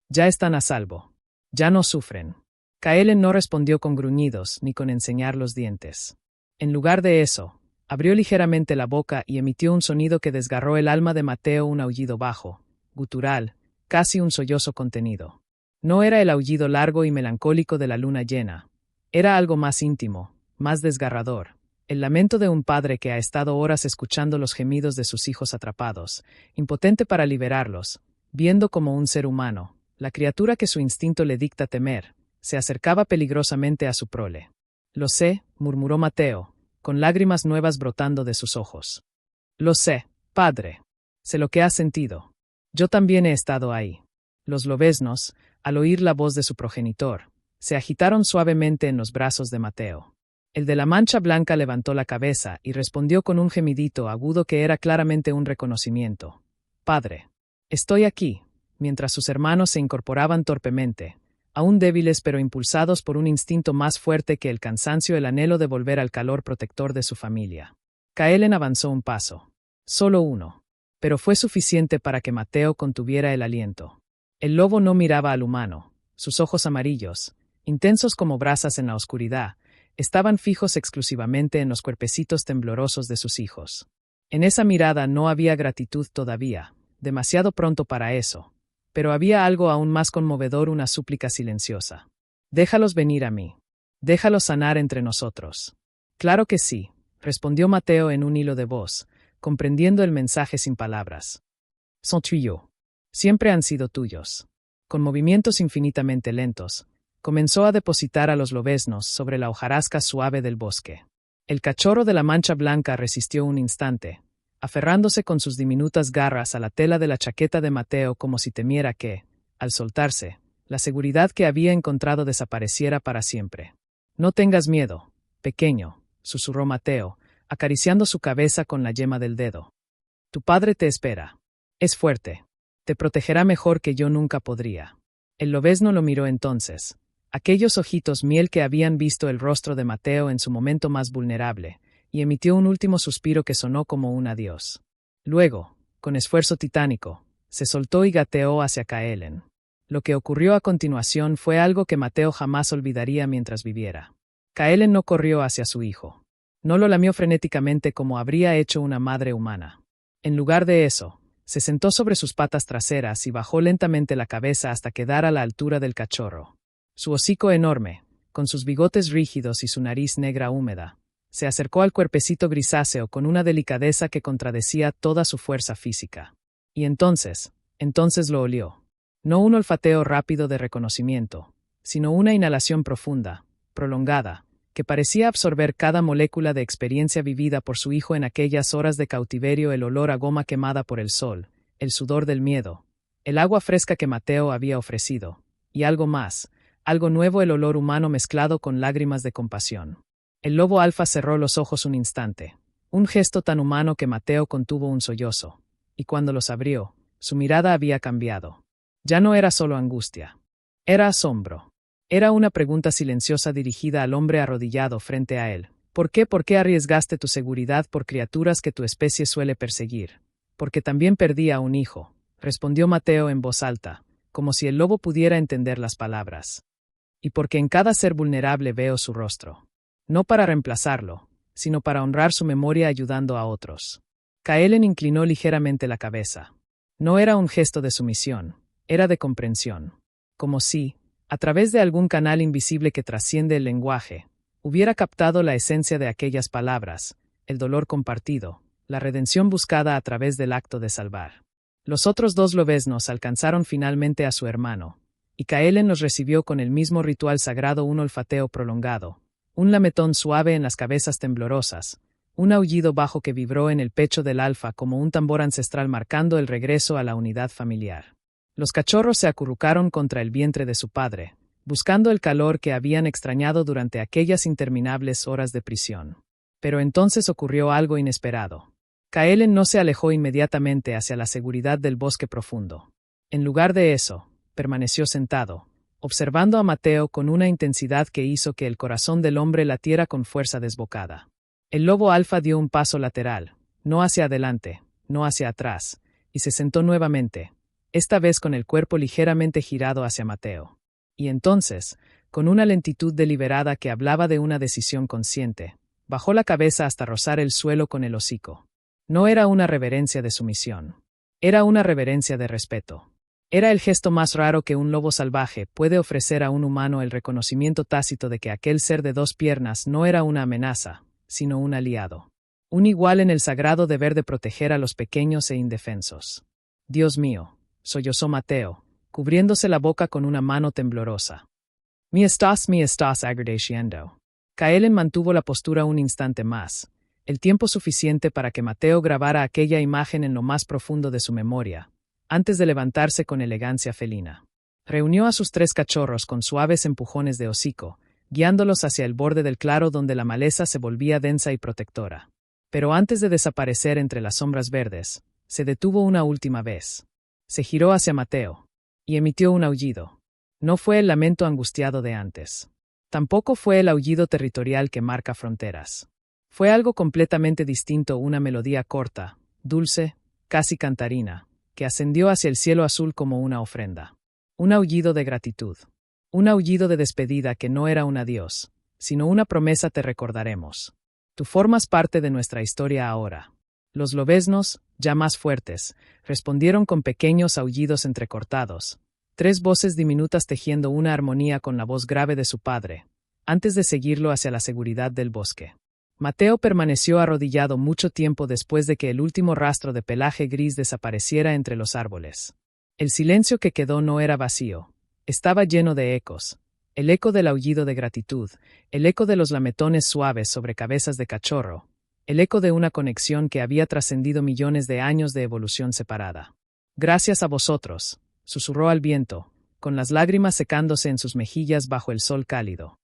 «Ya están a salvo. Ya no sufren». Kaelen no respondió con gruñidos ni con enseñar los dientes. En lugar de eso, abrió ligeramente la boca y emitió un sonido que desgarró el alma de Mateo: un aullido bajo, gutural, casi un sollozo contenido. No era el aullido largo y melancólico de la luna llena. Era algo más íntimo, más desgarrador. El lamento de un padre que ha estado horas escuchando los gemidos de sus hijos atrapados, impotente para liberarlos, viendo como un ser humano, la criatura que su instinto le dicta temer, se acercaba peligrosamente a su prole. «Lo sé», murmuró Mateo, con lágrimas nuevas brotando de sus ojos. «Lo sé, padre. Sé lo que has sentido. Yo también he estado ahí». Los lobeznos, al oír la voz de su progenitor, se agitaron suavemente en los brazos de Mateo. El de la mancha blanca levantó la cabeza y respondió con un gemidito agudo que era claramente un reconocimiento. «Padre. Estoy aquí», mientras sus hermanos se incorporaban torpemente, aún débiles pero impulsados por un instinto más fuerte que el cansancio: el anhelo de volver al calor protector de su familia. Kaelen avanzó un paso. Solo uno. Pero fue suficiente para que Mateo contuviera el aliento. El lobo no miraba al humano. Sus ojos amarillos, intensos como brasas en la oscuridad, estaban fijos exclusivamente en los cuerpecitos temblorosos de sus hijos. En esa mirada no había gratitud todavía, demasiado pronto para eso. Pero había algo aún más conmovedor: una súplica silenciosa. «Déjalos venir a mí. Déjalos sanar entre nosotros». «Claro que sí», respondió Mateo en un hilo de voz, comprendiendo el mensaje sin palabras. «Son tuyos. Siempre han sido tuyos». Con movimientos infinitamente lentos, comenzó a depositar a los lobeznos sobre la hojarasca suave del bosque. El cachorro de la mancha blanca resistió un instante, aferrándose con sus diminutas garras a la tela de la chaqueta de Mateo como si temiera que, al soltarse, La seguridad que había encontrado desapareciera para siempre. No tengas miedo, pequeño, susurró Mateo, acariciando su cabeza con la yema del dedo. Tu padre te espera. Es fuerte. Te protegerá mejor que yo nunca podría. El lobezno lo miró entonces. Aquellos ojitos miel que habían visto el rostro de Mateo en su momento más vulnerable, y emitió un último suspiro que sonó como un adiós. Luego, con esfuerzo titánico, se soltó y gateó hacia Kaelen. Lo que ocurrió a continuación fue algo que Mateo jamás olvidaría mientras viviera. Kaelen no corrió hacia su hijo. No lo lamió frenéticamente como habría hecho una madre humana. En lugar de eso, se sentó sobre sus patas traseras y bajó lentamente la cabeza hasta quedar a la altura del cachorro. Su hocico enorme, con sus bigotes rígidos y su nariz negra húmeda, se acercó al cuerpecito grisáceo con una delicadeza que contradecía toda su fuerza física. Y entonces lo olió. No un olfateo rápido de reconocimiento, sino una inhalación profunda, prolongada, que parecía absorber cada molécula de experiencia vivida por su hijo en aquellas horas de cautiverio, el olor a goma quemada por el sol, el sudor del miedo, el agua fresca que Mateo había ofrecido, y algo más, algo nuevo, el olor humano mezclado con lágrimas de compasión. El lobo alfa cerró los ojos un instante, un gesto tan humano que Mateo contuvo un sollozo, y cuando los abrió, su mirada había cambiado. Ya no era solo angustia. Era asombro. Era una pregunta silenciosa dirigida al hombre arrodillado frente a él. ¿Por qué arriesgaste tu seguridad por criaturas que tu especie suele perseguir? Porque también perdí a un hijo, respondió Mateo en voz alta, como si el lobo pudiera entender las palabras. Y porque en cada ser vulnerable veo su rostro. No para reemplazarlo, sino para honrar su memoria ayudando a otros. Kaelen inclinó ligeramente la cabeza. No era un gesto de sumisión, era de comprensión. Como si, a través de algún canal invisible que trasciende el lenguaje, hubiera captado la esencia de aquellas palabras, el dolor compartido, la redención buscada a través del acto de salvar. Los otros dos lobeznos alcanzaron finalmente a su hermano, y Kaelen los recibió con el mismo ritual sagrado, un olfateo prolongado, un lametón suave en las cabezas temblorosas, un aullido bajo que vibró en el pecho del alfa como un tambor ancestral marcando el regreso a la unidad familiar. Los cachorros se acurrucaron contra el vientre de su padre, buscando el calor que habían extrañado durante aquellas interminables horas de prisión. Pero entonces ocurrió algo inesperado. Kaelen no se alejó inmediatamente hacia la seguridad del bosque profundo. En lugar de eso, permaneció sentado, observando a Mateo con una intensidad que hizo que el corazón del hombre latiera con fuerza desbocada. El lobo alfa dio un paso lateral, no hacia adelante, no hacia atrás, y se sentó nuevamente, esta vez con el cuerpo ligeramente girado hacia Mateo. Y entonces, con una lentitud deliberada que hablaba de una decisión consciente, bajó la cabeza hasta rozar el suelo con el hocico. No era una reverencia de sumisión. Era una reverencia de respeto. Era el gesto más raro que un lobo salvaje puede ofrecer a un humano, el reconocimiento tácito de que aquel ser de dos piernas no era una amenaza, sino un aliado. Un igual en el sagrado deber de proteger a los pequeños e indefensos. Dios mío, sollozó Mateo, cubriéndose la boca con una mano temblorosa. Me estás agradeciendo. Kaelen mantuvo la postura un instante más, el tiempo suficiente para que Mateo grabara aquella imagen en lo más profundo de su memoria, antes de levantarse con elegancia felina. Reunió a sus tres cachorros con suaves empujones de hocico, guiándolos hacia el borde del claro donde la maleza se volvía densa y protectora. Pero antes de desaparecer entre las sombras verdes, se detuvo una última vez. Se giró hacia Mateo, y emitió un aullido. No fue el lamento angustiado de antes. Tampoco fue el aullido territorial que marca fronteras. Fue algo completamente distinto, una melodía corta, dulce, casi cantarina, que ascendió hacia el cielo azul como una ofrenda. Un aullido de gratitud. Un aullido de despedida que no era un adiós, sino una promesa: te recordaremos. Tú formas parte de nuestra historia ahora. Los lobeznos, ya más fuertes, respondieron con pequeños aullidos entrecortados, tres voces diminutas tejiendo una armonía con la voz grave de su padre, antes de seguirlo hacia la seguridad del bosque. Mateo permaneció arrodillado mucho tiempo después de que el último rastro de pelaje gris desapareciera entre los árboles. El silencio que quedó no era vacío, estaba lleno de ecos, el eco del aullido de gratitud, el eco de los lametones suaves sobre cabezas de cachorro, el eco de una conexión que había trascendido millones de años de evolución separada. Gracias a vosotros, susurró al viento, con las lágrimas secándose en sus mejillas bajo el sol cálido.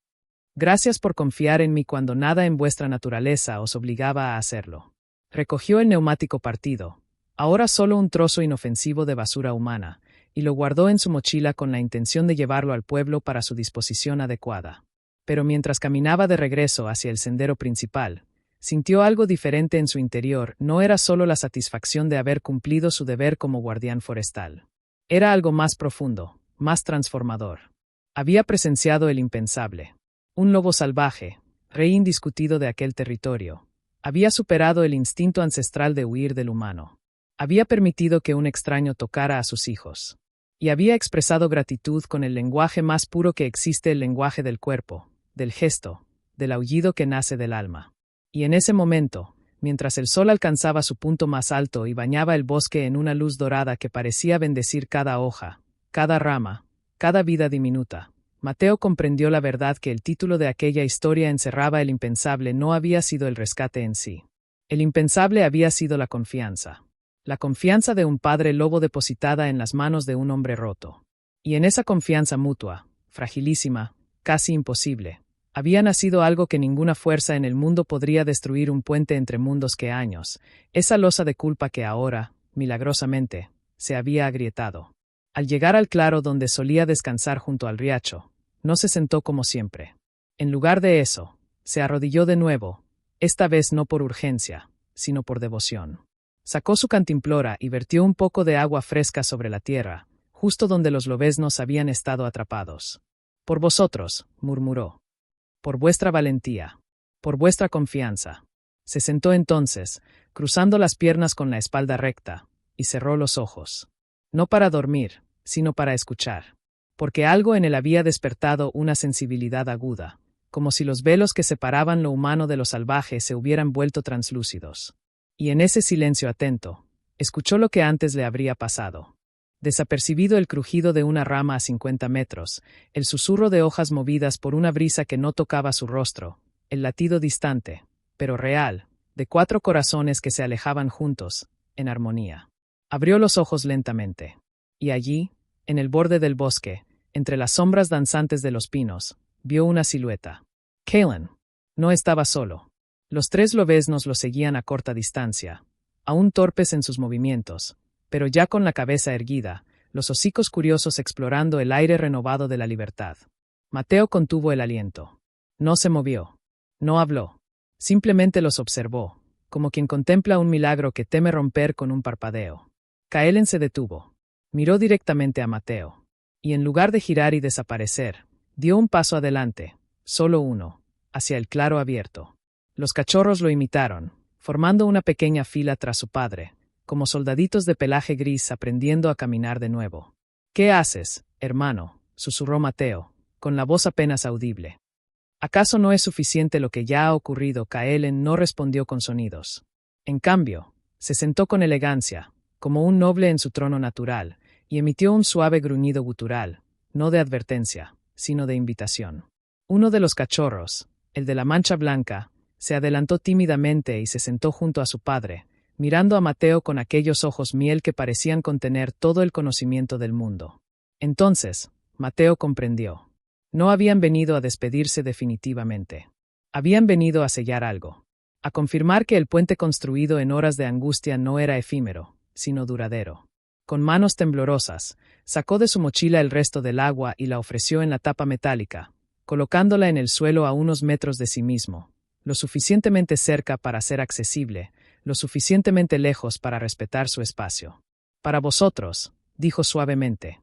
Gracias por confiar en mí cuando nada en vuestra naturaleza os obligaba a hacerlo. Recogió el neumático partido, ahora solo un trozo inofensivo de basura humana, y lo guardó en su mochila con la intención de llevarlo al pueblo para su disposición adecuada. Pero mientras caminaba de regreso hacia el sendero principal, sintió algo diferente en su interior. No era solo la satisfacción de haber cumplido su deber como guardián forestal. Era algo más profundo, más transformador. Había presenciado el impensable. Un lobo salvaje, rey indiscutido de aquel territorio. Había superado el instinto ancestral de huir del humano. Había permitido que un extraño tocara a sus hijos. Y había expresado gratitud con el lenguaje más puro que existe, el lenguaje del cuerpo, del gesto, del aullido que nace del alma. Y en ese momento, mientras el sol alcanzaba su punto más alto y bañaba el bosque en una luz dorada que parecía bendecir cada hoja, cada rama, cada vida diminuta, Mateo comprendió la verdad que el título de aquella historia encerraba. El impensable no había sido el rescate en sí. El impensable había sido la confianza. La confianza de un padre lobo depositada en las manos de un hombre roto. Y en esa confianza mutua, fragilísima, casi imposible, había nacido algo que ninguna fuerza en el mundo podría destruir, un puente entre mundos que años, esa losa de culpa que ahora, milagrosamente, se había agrietado. Al llegar al claro donde solía descansar junto al riacho, no se sentó como siempre. En lugar de eso, se arrodilló de nuevo, esta vez no por urgencia, sino por devoción. Sacó su cantimplora y vertió un poco de agua fresca sobre la tierra, justo donde los lobeznos habían estado atrapados. Por vosotros, murmuró. Por vuestra valentía. Por vuestra confianza. Se sentó entonces, cruzando las piernas con la espalda recta, y cerró los ojos. No para dormir, sino para escuchar. Porque algo en él había despertado una sensibilidad aguda, como si los velos que separaban lo humano de lo salvaje se hubieran vuelto translúcidos. Y en ese silencio atento, escuchó lo que antes le habría pasado. Desapercibido el crujido de una rama a 50 metros, el susurro de hojas movidas por una brisa que no tocaba su rostro, el latido distante, pero real, de 4 corazones que se alejaban juntos, en armonía. Abrió los ojos lentamente. Y allí, en el borde del bosque, entre las sombras danzantes de los pinos, vio una silueta. Kalen. No estaba solo. Los 3 lobeznos lo seguían a corta distancia, aún torpes en sus movimientos, pero ya con la cabeza erguida, los hocicos curiosos explorando el aire renovado de la libertad. Mateo contuvo el aliento. No se movió. No habló. Simplemente los observó, como quien contempla un milagro que teme romper con un parpadeo. Kaelen se detuvo. Miró directamente a Mateo. Y en lugar de girar y desaparecer, dio un paso adelante, solo uno, hacia el claro abierto. Los cachorros lo imitaron, formando una pequeña fila tras su padre, como soldaditos de pelaje gris aprendiendo a caminar de nuevo. «¿Qué haces, hermano?», susurró Mateo, con la voz apenas audible. «¿Acaso no es suficiente lo que ya ha ocurrido?». Kaelen no respondió con sonidos. En cambio, se sentó con elegancia, como un noble en su trono natural, y emitió un suave gruñido gutural, no de advertencia, sino de invitación. Uno de los cachorros, el de la mancha blanca, se adelantó tímidamente y se sentó junto a su padre, mirando a Mateo con aquellos ojos miel que parecían contener todo el conocimiento del mundo. Entonces, Mateo comprendió. No habían venido a despedirse definitivamente. Habían venido a sellar algo. A confirmar que el puente construido en horas de angustia no era efímero, sino duradero. Con manos temblorosas, sacó de su mochila el resto del agua y la ofreció en la tapa metálica, colocándola en el suelo a unos metros de sí mismo, lo suficientemente cerca para ser accesible, lo suficientemente lejos para respetar su espacio. «Para vosotros», dijo suavemente.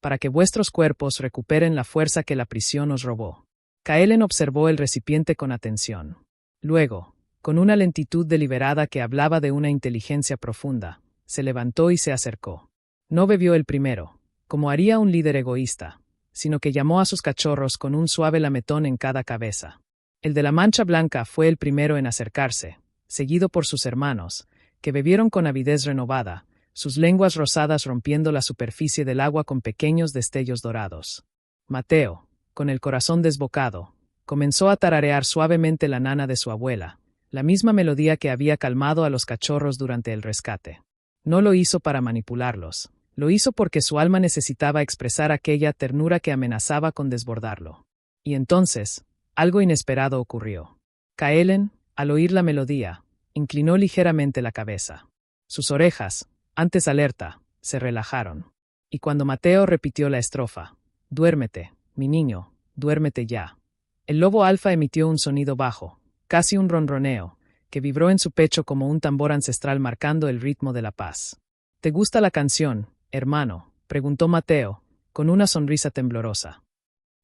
«Para que vuestros cuerpos recuperen la fuerza que la prisión os robó». Kaelen observó el recipiente con atención. Luego, con una lentitud deliberada que hablaba de una inteligencia profunda, se levantó y se acercó. No bebió el primero, como haría un líder egoísta, sino que llamó a sus cachorros con un suave lametón en cada cabeza. El de la mancha blanca fue el primero en acercarse, seguido por sus hermanos, que bebieron con avidez renovada, sus lenguas rosadas rompiendo la superficie del agua con pequeños destellos dorados. Mateo, con el corazón desbocado, comenzó a tararear suavemente la nana de su abuela, la misma melodía que había calmado a los cachorros durante el rescate. No lo hizo para manipularlos, Lo hizo porque su alma necesitaba expresar aquella ternura que amenazaba con desbordarlo. Y entonces, algo inesperado ocurrió. Kaelen, al oír la melodía, inclinó ligeramente la cabeza. Sus orejas, antes alerta, se relajaron. Y cuando Mateo repitió la estrofa, «Duérmete, mi niño, duérmete ya», el lobo alfa emitió un sonido bajo, casi un ronroneo, que vibró en su pecho como un tambor ancestral marcando el ritmo de la paz. «¿Te gusta la canción, hermano?», preguntó Mateo, con una sonrisa temblorosa.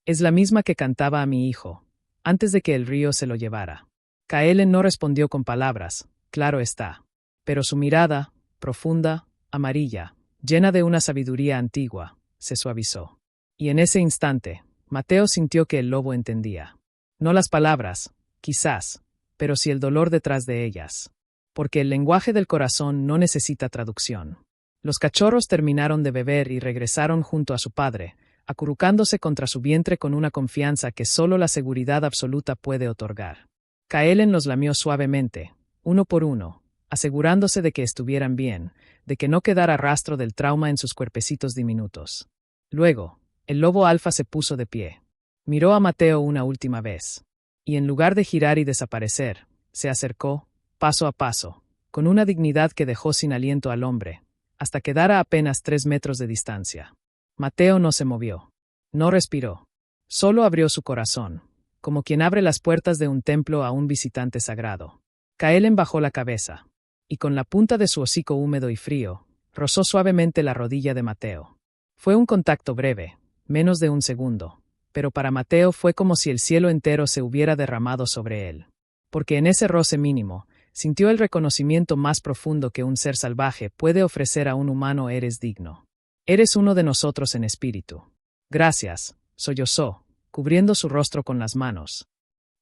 «Es la misma que cantaba a mi hijo, antes de que el río se lo llevara». Kaelen no respondió con palabras, claro está. Pero su mirada, profunda, amarilla, llena de una sabiduría antigua, se suavizó. Y en ese instante, Mateo sintió que el lobo entendía. No las palabras, quizás, pero sí el dolor detrás de ellas. Porque el lenguaje del corazón no necesita traducción. Los cachorros terminaron de beber y regresaron junto a su padre, acurrucándose contra su vientre con una confianza que solo la seguridad absoluta puede otorgar. Kaelen los lamió suavemente, uno por uno, asegurándose de que estuvieran bien, de que no quedara rastro del trauma en sus cuerpecitos diminutos. Luego, el lobo alfa se puso de pie. Miró a Mateo una última vez. Y en lugar de girar y desaparecer, se acercó, paso a paso, con una dignidad que dejó sin aliento al hombre, hasta quedar a apenas 3 metros de distancia. Mateo no se movió. No respiró. Solo abrió su corazón, como quien abre las puertas de un templo a un visitante sagrado. Kaelen bajó la cabeza, y con la punta de su hocico húmedo y frío, rozó suavemente la rodilla de Mateo. Fue un contacto breve, menos de un segundo, pero para Mateo fue como si el cielo entero se hubiera derramado sobre él. Porque en ese roce mínimo, sintió el reconocimiento más profundo que un ser salvaje puede ofrecer a un humano: eres digno. Eres uno de nosotros en espíritu. Gracias, sollozó, cubriendo su rostro con las manos.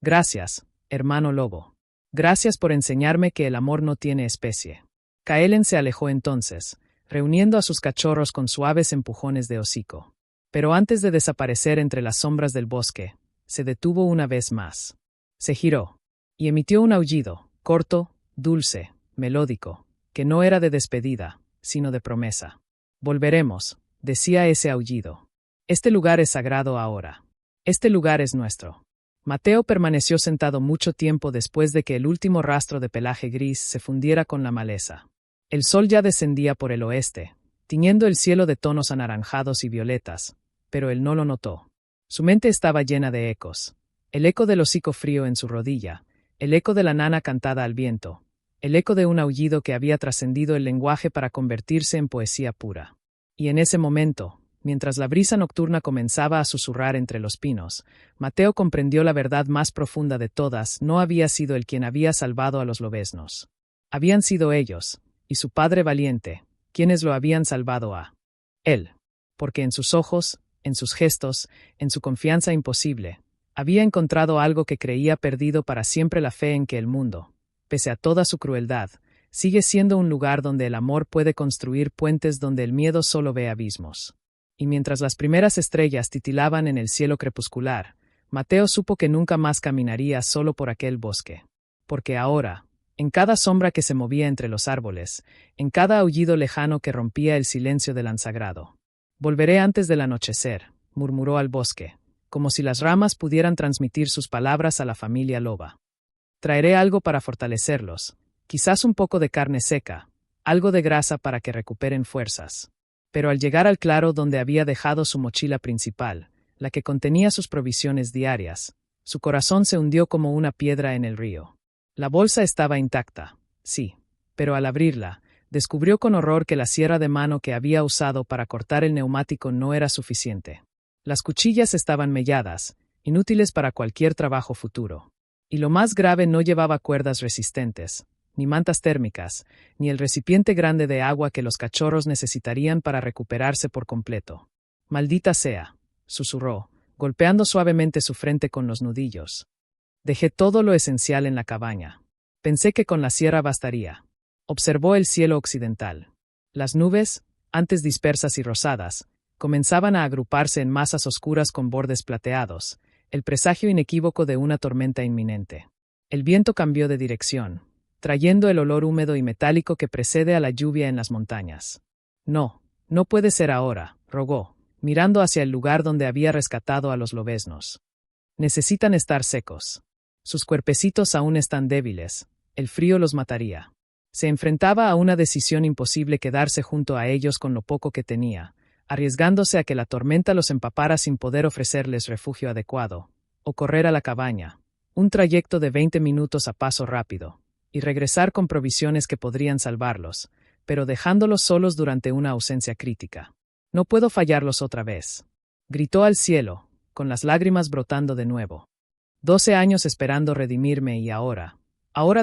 Gracias, hermano lobo. Gracias por enseñarme que el amor no tiene especie. Kaelen se alejó entonces, reuniendo a sus cachorros con suaves empujones de hocico. Pero antes de desaparecer entre las sombras del bosque, se detuvo una vez más. Se giró, y emitió un aullido, corto, dulce, melódico, que no era de despedida, sino de promesa. Volveremos, decía ese aullido. Este lugar es sagrado ahora. Este lugar es nuestro. Mateo permaneció sentado mucho tiempo después de que el último rastro de pelaje gris se fundiera con la maleza. El sol ya descendía por el oeste, tiñendo el cielo de tonos anaranjados y violetas, pero él no lo notó. Su mente estaba llena de ecos. El eco del hocico frío en su rodilla, el eco de la nana cantada al viento, el eco de un aullido que había trascendido el lenguaje para convertirse en poesía pura. Y en ese momento, mientras la brisa nocturna comenzaba a susurrar entre los pinos, Mateo comprendió la verdad más profunda de todas: no había sido él quien había salvado a los lobeznos. Habían sido ellos, y su padre valiente, quienes lo habían salvado a él. Porque en sus ojos, en sus gestos, en su confianza imposible, había encontrado algo que creía perdido para siempre: la fe en que el mundo, pese a toda su crueldad, sigue siendo un lugar donde el amor puede construir puentes donde el miedo solo ve abismos. Y mientras las primeras estrellas titilaban en el cielo crepuscular, Mateo supo que nunca más caminaría solo por aquel bosque. Porque ahora, en cada sombra que se movía entre los árboles, en cada aullido lejano que rompía el silencio del lanzagrado, «Volveré antes del anochecer», murmuró al bosque, como si las ramas pudieran transmitir sus palabras a la familia loba. «Traeré algo para fortalecerlos, quizás un poco de carne seca, algo de grasa para que recuperen fuerzas». Pero al llegar al claro donde había dejado su mochila principal, la que contenía sus provisiones diarias, su corazón se hundió como una piedra en el río. La bolsa estaba intacta, sí, pero al abrirla, descubrió con horror que la sierra de mano que había usado para cortar el neumático no era suficiente. Las cuchillas estaban melladas, inútiles para cualquier trabajo futuro. Y lo más grave, no llevaba cuerdas resistentes, ni mantas térmicas, ni el recipiente grande de agua que los cachorros necesitarían para recuperarse por completo. «Maldita sea», susurró, golpeando suavemente su frente con los nudillos. «Dejé todo lo esencial en la cabaña. Pensé que con la sierra bastaría». Observó el cielo occidental. Las nubes, antes dispersas y rosadas, comenzaban a agruparse en masas oscuras con bordes plateados, el presagio inequívoco de una tormenta inminente. El viento cambió de dirección, trayendo el olor húmedo y metálico que precede a la lluvia en las montañas. «No», No puede ser ahora, rogó, mirando hacia el lugar donde había rescatado a los lobeznos. Necesitan estar secos. Sus cuerpecitos aún están débiles. El frío los mataría. Se enfrentaba a una decisión imposible: quedarse junto a ellos con lo poco que tenía, arriesgándose a que la tormenta los empapara sin poder ofrecerles refugio adecuado, o correr a la cabaña, un trayecto de 20 minutos a paso rápido, y regresar con provisiones que podrían salvarlos, pero dejándolos solos durante una ausencia crítica. No puedo fallarlos otra vez. Gritó al cielo, con las lágrimas brotando de nuevo. 12 años esperando redimirme y ahora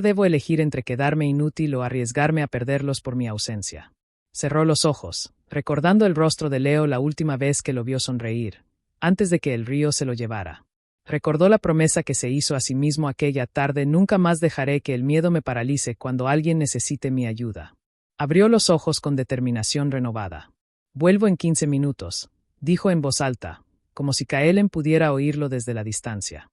debo elegir entre quedarme inútil o arriesgarme a perderlos por mi ausencia. Cerró los ojos, recordando el rostro de Leo la última vez que lo vio sonreír, antes de que el río se lo llevara. Recordó la promesa que se hizo a sí mismo aquella tarde: nunca más dejaré que el miedo me paralice cuando alguien necesite mi ayuda. Abrió los ojos con determinación renovada. Vuelvo en 15 minutos, dijo en voz alta, como si Kaelen pudiera oírlo desde la distancia.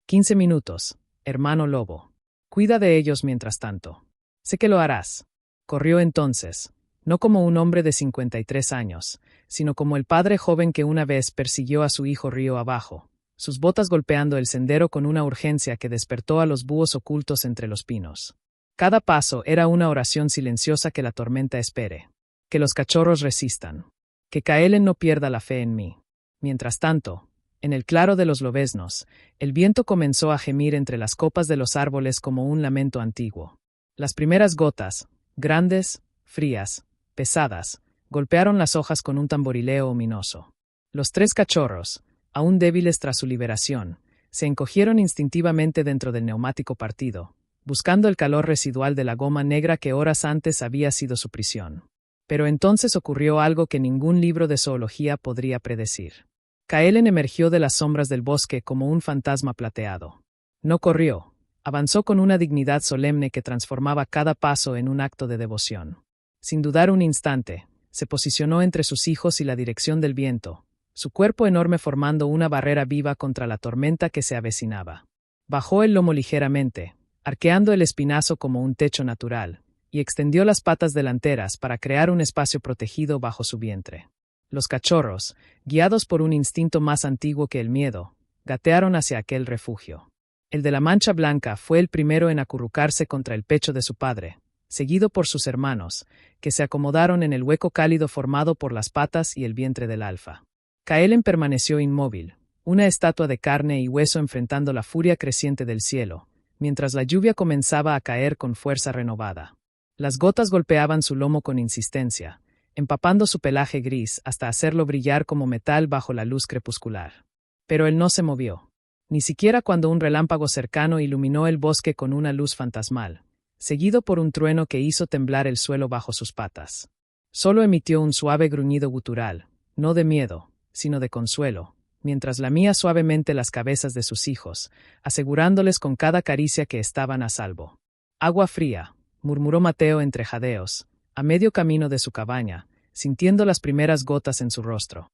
15 minutos, hermano lobo. Cuida de ellos mientras tanto. Sé que lo harás. Corrió entonces, no como un hombre de 53 años, sino como el padre joven que una vez persiguió a su hijo río abajo, sus botas golpeando el sendero con una urgencia que despertó a los búhos ocultos entre los pinos. Cada paso era una oración silenciosa: que la tormenta espere, que los cachorros resistan, que Kaelen no pierda la fe en mí. Mientras tanto, en el claro de los lobeznos, el viento comenzó a gemir entre las copas de los árboles como un lamento antiguo. Las primeras gotas, grandes, frías, pesadas, golpearon las hojas con un tamborileo ominoso. Los 3 cachorros, aún débiles tras su liberación, se encogieron instintivamente dentro del neumático partido, buscando el calor residual de la goma negra que horas antes había sido su prisión. Pero entonces ocurrió algo que ningún libro de zoología podría predecir. Kaelen emergió de las sombras del bosque como un fantasma plateado. No corrió, avanzó con una dignidad solemne que transformaba cada paso en un acto de devoción. Sin dudar un instante, se posicionó entre sus hijos y la dirección del viento, su cuerpo enorme formando una barrera viva contra la tormenta que se avecinaba. Bajó el lomo ligeramente, arqueando el espinazo como un techo natural, y extendió las patas delanteras para crear un espacio protegido bajo su vientre. Los cachorros, guiados por un instinto más antiguo que el miedo, gatearon hacia aquel refugio. El de la mancha blanca fue el primero en acurrucarse contra el pecho de su padre, seguido por sus hermanos, que se acomodaron en el hueco cálido formado por las patas y el vientre del alfa. Kaelen permaneció inmóvil, una estatua de carne y hueso enfrentando la furia creciente del cielo, mientras la lluvia comenzaba a caer con fuerza renovada. Las gotas golpeaban su lomo con insistencia, empapando su pelaje gris hasta hacerlo brillar como metal bajo la luz crepuscular. Pero él no se movió, ni siquiera cuando un relámpago cercano iluminó el bosque con una luz fantasmal, seguido por un trueno que hizo temblar el suelo bajo sus patas. Solo emitió un suave gruñido gutural, no de miedo, sino de consuelo, mientras lamía suavemente las cabezas de sus hijos, asegurándoles con cada caricia que estaban a salvo. Agua fría, murmuró Mateo entre jadeos, a medio camino de su cabaña, sintiendo las primeras gotas en su rostro.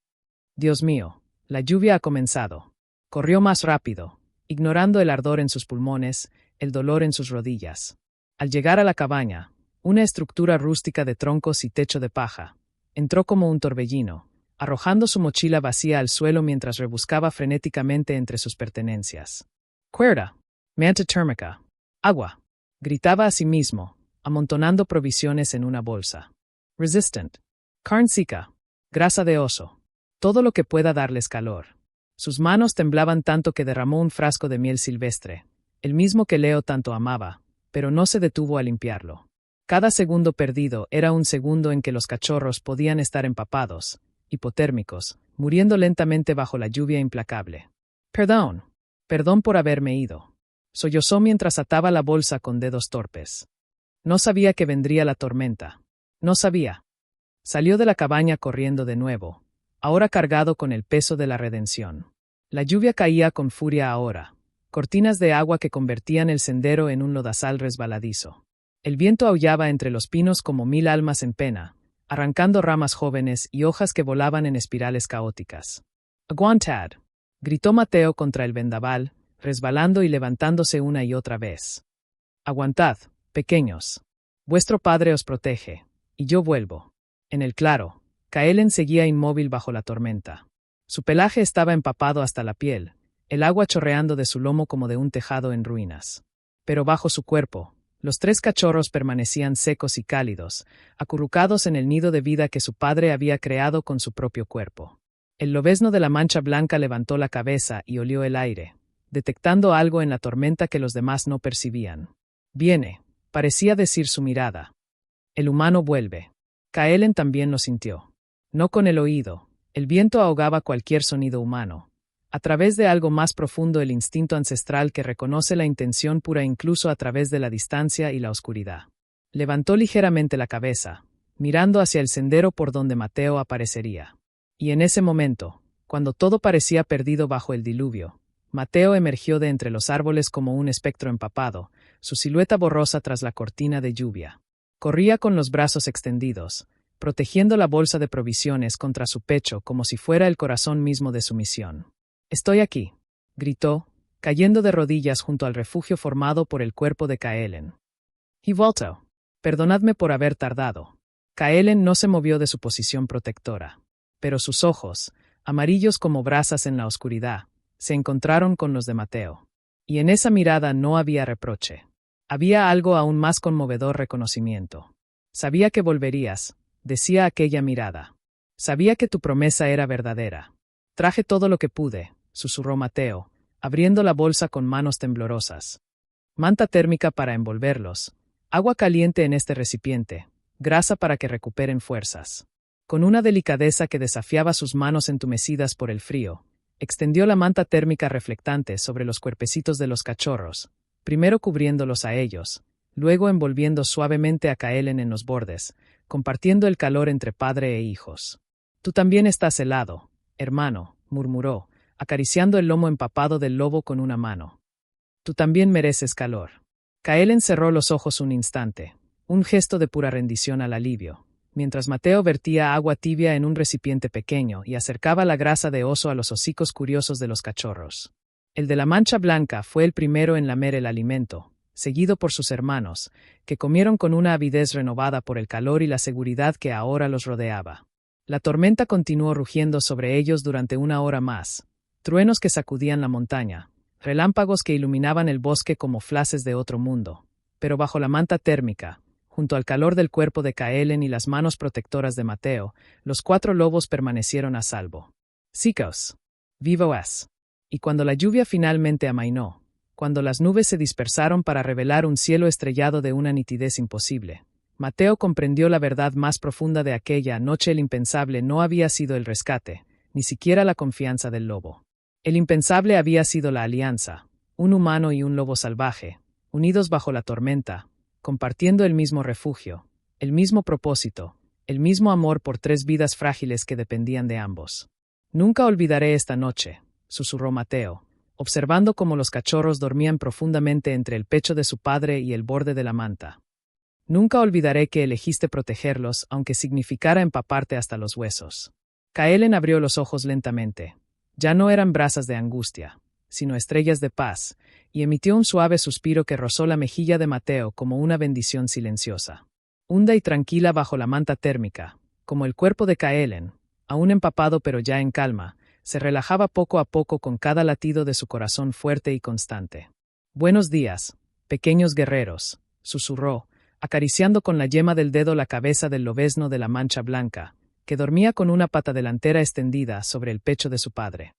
Dios mío, la lluvia ha comenzado. Corrió más rápido, ignorando el ardor en sus pulmones, el dolor en sus rodillas. Al llegar a la cabaña, una estructura rústica de troncos y techo de paja, entró como un torbellino, arrojando su mochila vacía al suelo mientras rebuscaba frenéticamente entre sus pertenencias. Cuerda, manta térmica, agua, gritaba a sí mismo, amontonando provisiones en una bolsa. Resistant, carne seca, grasa de oso, todo lo que pueda darles calor. Sus manos temblaban tanto que derramó un frasco de miel silvestre, el mismo que Leo tanto amaba, pero no se detuvo a limpiarlo. Cada segundo perdido era un segundo en que los cachorros podían estar empapados, hipotérmicos, muriendo lentamente bajo la lluvia implacable. Perdón por haberme ido. Sollozó mientras ataba la bolsa con dedos torpes. No sabía que vendría la tormenta. No sabía. Salió de la cabaña corriendo de nuevo, ahora cargado con el peso de la redención. La lluvia caía con furia ahora, cortinas de agua que convertían el sendero en un lodazal resbaladizo. El viento aullaba entre los pinos como 1000 almas en pena, arrancando ramas jóvenes y hojas que volaban en espirales caóticas. «Aguantad», gritó Mateo contra el vendaval, resbalando y levantándose una y otra vez. «Aguantad, pequeños. Vuestro padre os protege, y yo vuelvo». En el claro, Kaelen seguía inmóvil bajo la tormenta. Su pelaje estaba empapado hasta la piel, el agua chorreando de su lomo como de un tejado en ruinas. Pero bajo su cuerpo, los 3 cachorros permanecían secos y cálidos, acurrucados en el nido de vida que su padre había creado con su propio cuerpo. El lobezno de la mancha blanca levantó la cabeza y olió el aire, detectando algo en la tormenta que los demás no percibían. «Viene», parecía decir su mirada. «El humano vuelve». Kaelen también lo sintió. No con el oído, el viento ahogaba cualquier sonido humano. A través de algo más profundo, el instinto ancestral que reconoce la intención pura incluso a través de la distancia y la oscuridad. Levantó ligeramente la cabeza, mirando hacia el sendero por donde Mateo aparecería. Y en ese momento, cuando todo parecía perdido bajo el diluvio, Mateo emergió de entre los árboles como un espectro empapado, su silueta borrosa tras la cortina de lluvia. Corría con los brazos extendidos, protegiendo la bolsa de provisiones contra su pecho como si fuera el corazón mismo de su misión. «Estoy aquí», gritó, cayendo de rodillas junto al refugio formado por el cuerpo de Kaelen. «He vuelto. Perdonadme por haber tardado». Kaelen no se movió de su posición protectora, pero sus ojos, amarillos como brasas en la oscuridad, se encontraron con los de Mateo. Y en esa mirada no había reproche. Había algo aún más conmovedor: reconocimiento. «Sabía que volverías», decía aquella mirada. «Sabía que tu promesa era verdadera». «Traje todo lo que pude», susurró Mateo, abriendo la bolsa con manos temblorosas. «Manta térmica para envolverlos, agua caliente en este recipiente, grasa para que recuperen fuerzas». Con una delicadeza que desafiaba sus manos entumecidas por el frío, extendió la manta térmica reflectante sobre los cuerpecitos de los cachorros, primero cubriéndolos a ellos, luego envolviendo suavemente a Kaelen en los bordes, compartiendo el calor entre padre e hijos. «Tú también estás helado, hermano», murmuró, acariciando el lomo empapado del lobo con una mano. «Tú también mereces calor». Kaelen cerró los ojos un instante, un gesto de pura rendición al alivio, mientras Mateo vertía agua tibia en un recipiente pequeño y acercaba la grasa de oso a los hocicos curiosos de los cachorros. El de la mancha blanca fue el primero en lamer el alimento, seguido por sus hermanos, que comieron con una avidez renovada por el calor y la seguridad que ahora los rodeaba. La tormenta continuó rugiendo sobre ellos durante 1 hora más, truenos que sacudían la montaña, relámpagos que iluminaban el bosque como flashes de otro mundo, pero bajo la manta térmica, junto al calor del cuerpo de Kaelen y las manos protectoras de Mateo, los 4 lobos permanecieron a salvo. «Chicos, vivos». Y cuando la lluvia finalmente amainó, cuando las nubes se dispersaron para revelar un cielo estrellado de una nitidez imposible, Mateo comprendió la verdad más profunda de aquella noche: el impensable no había sido el rescate, ni siquiera la confianza del lobo. El impensable había sido la alianza, un humano y un lobo salvaje, unidos bajo la tormenta, compartiendo el mismo refugio, el mismo propósito, el mismo amor por 3 vidas frágiles que dependían de ambos. «Nunca olvidaré esta noche», susurró Mateo, observando cómo los cachorros dormían profundamente entre el pecho de su padre y el borde de la manta. «Nunca olvidaré que elegiste protegerlos, aunque significara empaparte hasta los huesos». Kaelen abrió los ojos lentamente. Ya no eran brasas de angustia, sino estrellas de paz, y emitió un suave suspiro que rozó la mejilla de Mateo como una bendición silenciosa. Hunda y tranquila bajo la manta térmica, como el cuerpo de Kaelen, aún empapado pero ya en calma, se relajaba poco a poco con cada latido de su corazón fuerte y constante. «Buenos días, pequeños guerreros», susurró, acariciando con la yema del dedo la cabeza del lobezno de la mancha blanca, que dormía con una pata delantera extendida sobre el pecho de su padre.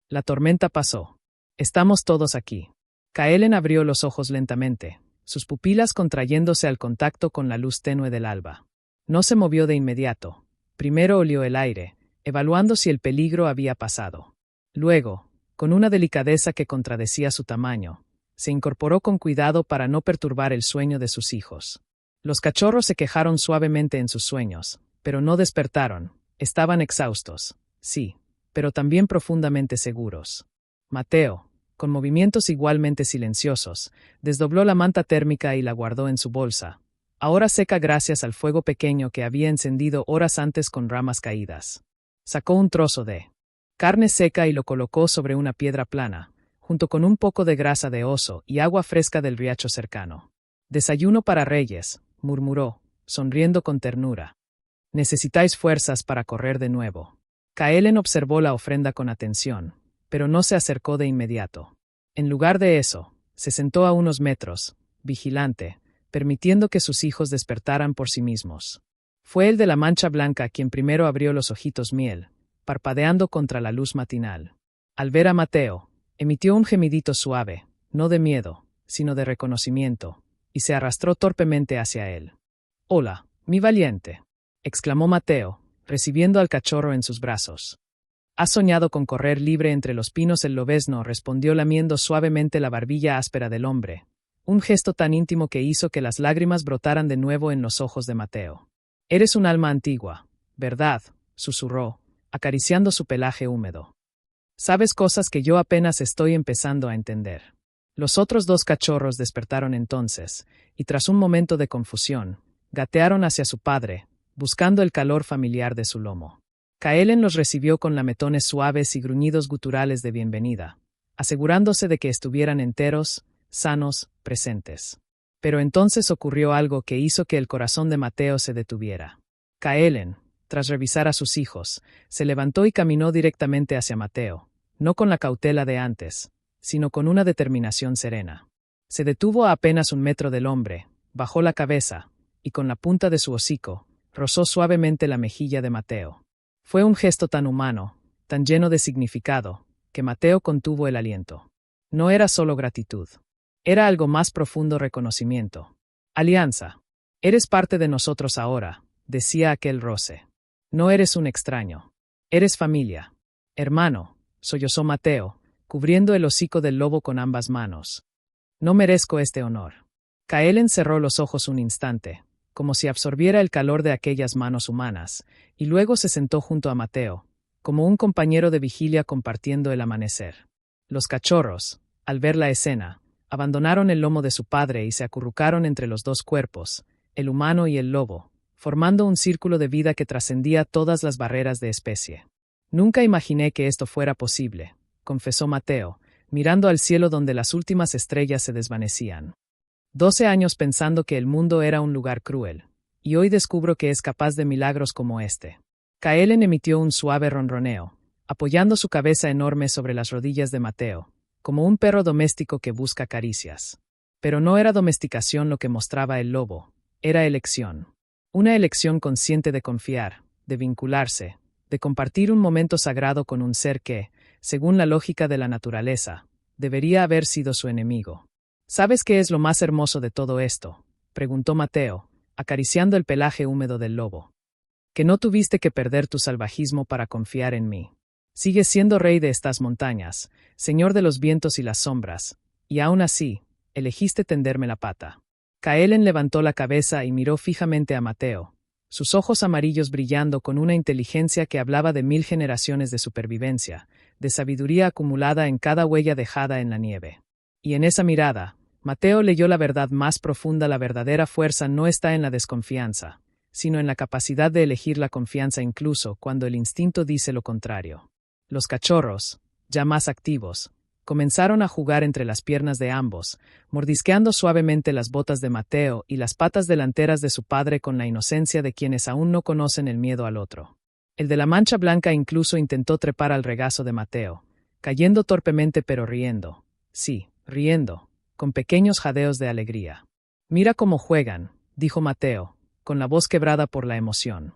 La tormenta pasó. «Estamos todos aquí». Kaelen abrió los ojos lentamente, sus pupilas contrayéndose al contacto con la luz tenue del alba. No se movió de inmediato. Primero olió el aire, evaluando si el peligro había pasado. Luego, con una delicadeza que contradecía su tamaño, se incorporó con cuidado para no perturbar el sueño de sus hijos. Los cachorros se quejaron suavemente en sus sueños, pero no despertaron. Estaban exhaustos, sí, pero también profundamente seguros. Mateo, con movimientos igualmente silenciosos, desdobló la manta térmica y la guardó en su bolsa, ahora seca gracias al fuego pequeño que había encendido horas antes con ramas caídas. Sacó un trozo de carne seca y lo colocó sobre una piedra plana, junto con un poco de grasa de oso y agua fresca del riacho cercano. «Desayuno para reyes», murmuró, sonriendo con ternura. Necesitáis fuerzas para correr de nuevo. Kaelen observó la ofrenda con atención, pero no se acercó de inmediato. En lugar de eso, se sentó a unos metros, vigilante, permitiendo que sus hijos despertaran por sí mismos. Fue el de la mancha blanca quien primero abrió los ojitos miel, parpadeando contra la luz matinal. Al ver a Mateo, emitió un gemidito suave, no de miedo, sino de reconocimiento, y se arrastró torpemente hacia él. «Hola, mi valiente», exclamó Mateo, recibiendo al cachorro en sus brazos. «¿Has soñado con correr libre entre los pinos?» El lobezno respondió lamiendo suavemente la barbilla áspera del hombre, un gesto tan íntimo que hizo que las lágrimas brotaran de nuevo en los ojos de Mateo. «Eres un alma antigua, ¿verdad?», susurró, acariciando su pelaje húmedo. «Sabes cosas que yo apenas estoy empezando a entender». Los otros dos cachorros despertaron entonces, y tras un momento de confusión, gatearon hacia su padre, buscando el calor familiar de su lomo. Kaelen los recibió con lametones suaves y gruñidos guturales de bienvenida, asegurándose de que estuvieran enteros, sanos, presentes. Pero entonces ocurrió algo que hizo que el corazón de Mateo se detuviera. Kaelen, tras revisar a sus hijos, se levantó y caminó directamente hacia Mateo, no con la cautela de antes, sino con una determinación serena. Se detuvo a apenas 1 metro del hombre, bajó la cabeza, y con la punta de su hocico, rozó suavemente la mejilla de Mateo. Fue un gesto tan humano, tan lleno de significado, que Mateo contuvo el aliento. No era solo gratitud. Era algo más profundo: reconocimiento. «Alianza. Eres parte de nosotros ahora», decía aquel roce. «No eres un extraño. Eres familia». «Hermano», sollozó Mateo, cubriendo el hocico del lobo con ambas manos. «No merezco este honor». Kaelen cerró los ojos un instante, como si absorbiera el calor de aquellas manos humanas, y luego se sentó junto a Mateo, como un compañero de vigilia compartiendo el amanecer. Los cachorros, al ver la escena, abandonaron el lomo de su padre y se acurrucaron entre los dos cuerpos, el humano y el lobo, formando un círculo de vida que trascendía todas las barreras de especie. «Nunca imaginé que esto fuera posible», confesó Mateo, mirando al cielo donde las últimas estrellas se desvanecían. 12 años pensando que el mundo era un lugar cruel, y hoy descubro que es capaz de milagros como este». Kaelen emitió un suave ronroneo, apoyando su cabeza enorme sobre las rodillas de Mateo, como un perro doméstico que busca caricias. Pero no era domesticación lo que mostraba el lobo, era elección. Una elección consciente de confiar, de vincularse, de compartir un momento sagrado con un ser que, según la lógica de la naturaleza, debería haber sido su enemigo. «¿Sabes qué es lo más hermoso de todo esto?», preguntó Mateo, acariciando el pelaje húmedo del lobo. «Que no tuviste que perder tu salvajismo para confiar en mí. Sigues siendo rey de estas montañas, señor de los vientos y las sombras, y aún así, elegiste tenderme la pata». Kaelen levantó la cabeza y miró fijamente a Mateo, sus ojos amarillos brillando con una inteligencia que hablaba de 1000 generaciones de supervivencia, de sabiduría acumulada en cada huella dejada en la nieve. Y en esa mirada, Mateo leyó la verdad más profunda: la verdadera fuerza no está en la desconfianza, sino en la capacidad de elegir la confianza incluso cuando el instinto dice lo contrario. Los cachorros, ya más activos, comenzaron a jugar entre las piernas de ambos, mordisqueando suavemente las botas de Mateo y las patas delanteras de su padre con la inocencia de quienes aún no conocen el miedo al otro. El de la mancha blanca incluso intentó trepar al regazo de Mateo, cayendo torpemente pero riendo. Sí, riendo, con pequeños jadeos de alegría. «Mira cómo juegan», dijo Mateo, con la voz quebrada por la emoción.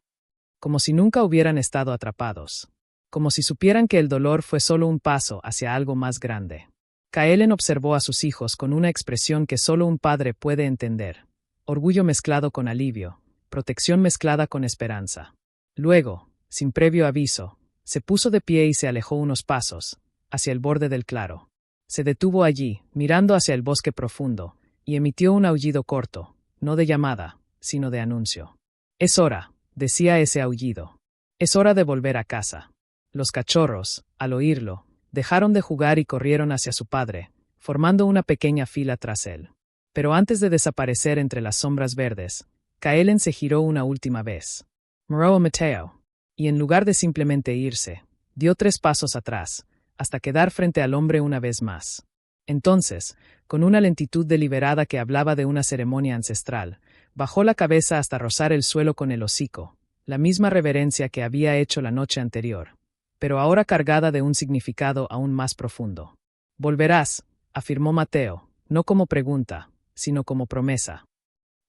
Como si nunca hubieran estado atrapados. Como si supieran que el dolor fue solo un paso hacia algo más grande. Kaelen observó a sus hijos con una expresión que solo un padre puede entender. Orgullo mezclado con alivio, protección mezclada con esperanza. Luego, sin previo aviso, se puso de pie y se alejó unos pasos, hacia el borde del claro. Se detuvo allí, mirando hacia el bosque profundo, y emitió un aullido corto, no de llamada, sino de anuncio. «Es hora», decía ese aullido. «Es hora de volver a casa». Los cachorros, al oírlo, dejaron de jugar y corrieron hacia su padre, formando una pequeña fila tras él. Pero antes de desaparecer entre las sombras verdes, Kaelen se giró una última vez. Miró a Mateo, y en lugar de simplemente irse, dio 3 pasos atrás, hasta quedar frente al hombre una vez más. Entonces, con una lentitud deliberada que hablaba de una ceremonia ancestral, bajó la cabeza hasta rozar el suelo con el hocico, la misma reverencia que había hecho la noche anterior, pero ahora cargada de un significado aún más profundo. Volverás, afirmó Mateo, no como pregunta, sino como promesa.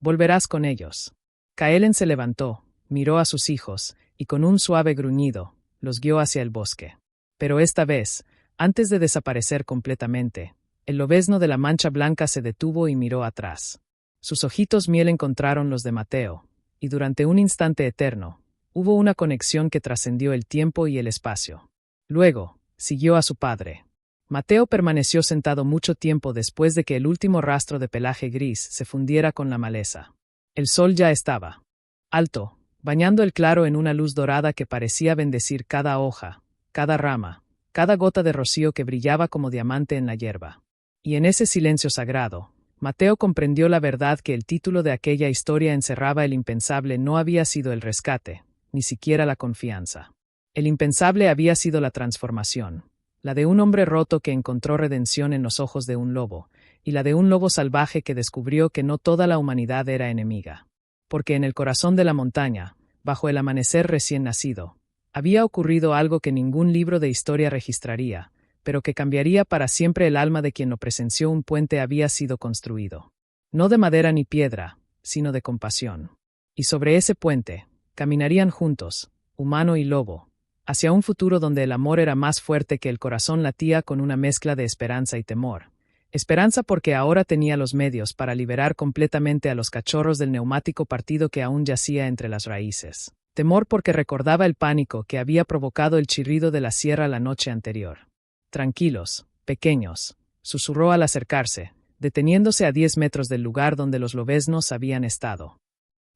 Volverás con ellos. Kaelen se levantó, miró a sus hijos, y con un suave gruñido, los guió hacia el bosque. Pero esta vez, antes de desaparecer completamente, el lobezno de la mancha blanca se detuvo y miró atrás. Sus ojitos miel encontraron los de Mateo, y durante un instante eterno, hubo una conexión que trascendió el tiempo y el espacio. Luego, siguió a su padre. Mateo permaneció sentado mucho tiempo después de que el último rastro de pelaje gris se fundiera con la maleza. El sol ya estaba alto, bañando el claro en una luz dorada que parecía bendecir cada hoja, cada rama, cada gota de rocío que brillaba como diamante en la hierba. Y en ese silencio sagrado, Mateo comprendió la verdad que el título de aquella historia encerraba. El impensable no había sido el rescate, ni siquiera la confianza. El impensable había sido la transformación, la de un hombre roto que encontró redención en los ojos de un lobo, y la de un lobo salvaje que descubrió que no toda la humanidad era enemiga. Porque en el corazón de la montaña, bajo el amanecer recién nacido, había ocurrido algo que ningún libro de historia registraría, pero que cambiaría para siempre el alma de quien lo presenció. Un puente había sido construido. No de madera ni piedra, sino de compasión. Y sobre ese puente, caminarían juntos, humano y lobo, hacia un futuro donde el amor era más fuerte que el corazón latía con una mezcla de esperanza y temor. Esperanza porque ahora tenía los medios para liberar completamente a los cachorros del neumático partido que aún yacía entre las raíces. Temor porque recordaba el pánico que había provocado el chirrido de la sierra la noche anterior. Tranquilos, pequeños, susurró al acercarse, deteniéndose a 10 metros del lugar donde los lobeznos habían estado.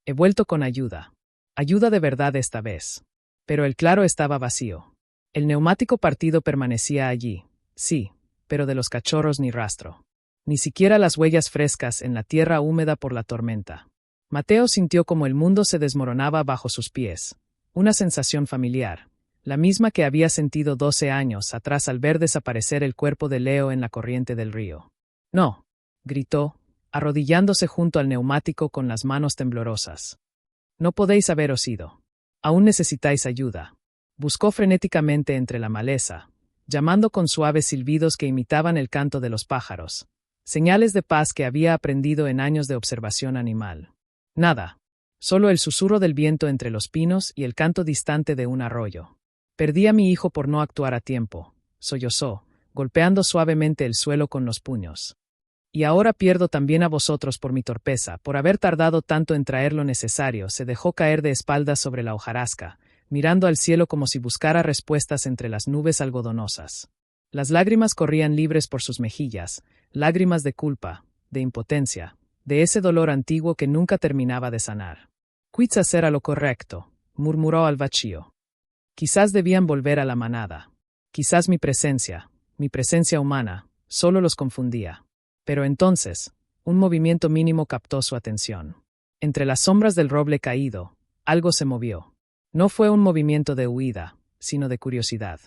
He vuelto con ayuda. Ayuda de verdad esta vez. Pero el claro estaba vacío. El neumático partido permanecía allí, sí, pero de los cachorros ni rastro. Ni siquiera las huellas frescas en la tierra húmeda por la tormenta. Mateo sintió como el mundo se desmoronaba bajo sus pies. Una sensación familiar, la misma que había sentido 12 años atrás al ver desaparecer el cuerpo de Leo en la corriente del río. No, gritó, arrodillándose junto al neumático con las manos temblorosas. No podéis haberos ido. Aún necesitáis ayuda. Buscó frenéticamente entre la maleza, llamando con suaves silbidos que imitaban el canto de los pájaros, señales de paz que había aprendido en años de observación animal. Nada, solo el susurro del viento entre los pinos y el canto distante de un arroyo. Perdí a mi hijo por no actuar a tiempo, sollozó, golpeando suavemente el suelo con los puños. Y ahora pierdo también a vosotros por mi torpeza, por haber tardado tanto en traer lo necesario. Se dejó caer de espaldas sobre la hojarasca, mirando al cielo como si buscara respuestas entre las nubes algodonosas. Las lágrimas corrían libres por sus mejillas, lágrimas de culpa, de impotencia, de ese dolor antiguo que nunca terminaba de sanar. Quizás era lo correcto, murmuró al vacío. Quizás debían volver a la manada. Quizás mi presencia humana, solo los confundía. Pero entonces, un movimiento mínimo captó su atención. Entre las sombras del roble caído, algo se movió. No fue un movimiento de huida, sino de curiosidad.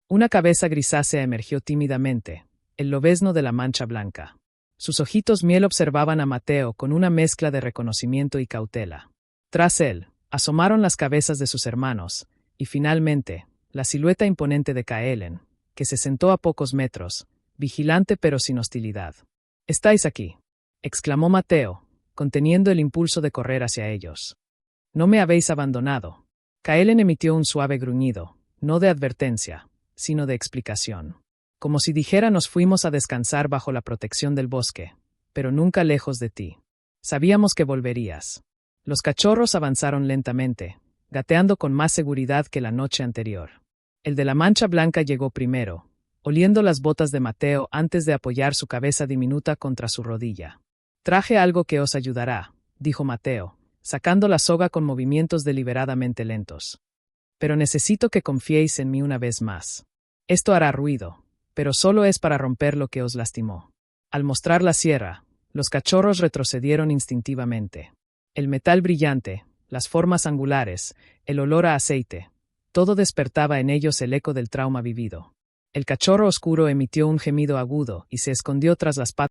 Una cabeza grisácea emergió tímidamente, el lobezno de la mancha blanca. Sus ojitos miel observaban a Mateo con una mezcla de reconocimiento y cautela. Tras él, asomaron las cabezas de sus hermanos, y finalmente, la silueta imponente de Kaelen, que se sentó a pocos metros, vigilante pero sin hostilidad. «Estáis aquí», exclamó Mateo, conteniendo el impulso de correr hacia ellos. «No me habéis abandonado». Kaelen emitió un suave gruñido, no de advertencia, sino de explicación. Como si dijera: nos fuimos a descansar bajo la protección del bosque, pero nunca lejos de ti. Sabíamos que volverías. Los cachorros avanzaron lentamente, gateando con más seguridad que la noche anterior. El de la mancha blanca llegó primero, oliendo las botas de Mateo antes de apoyar su cabeza diminuta contra su rodilla. «Traje algo que os ayudará», dijo Mateo, sacando la soga con movimientos deliberadamente lentos. «Pero necesito que confiéis en mí una vez más. Esto hará ruido, pero solo es para romper lo que os lastimó». Al mostrar la sierra, los cachorros retrocedieron instintivamente. El metal brillante, las formas angulares, el olor a aceite, todo despertaba en ellos el eco del trauma vivido. El cachorro oscuro emitió un gemido agudo y se escondió tras las patas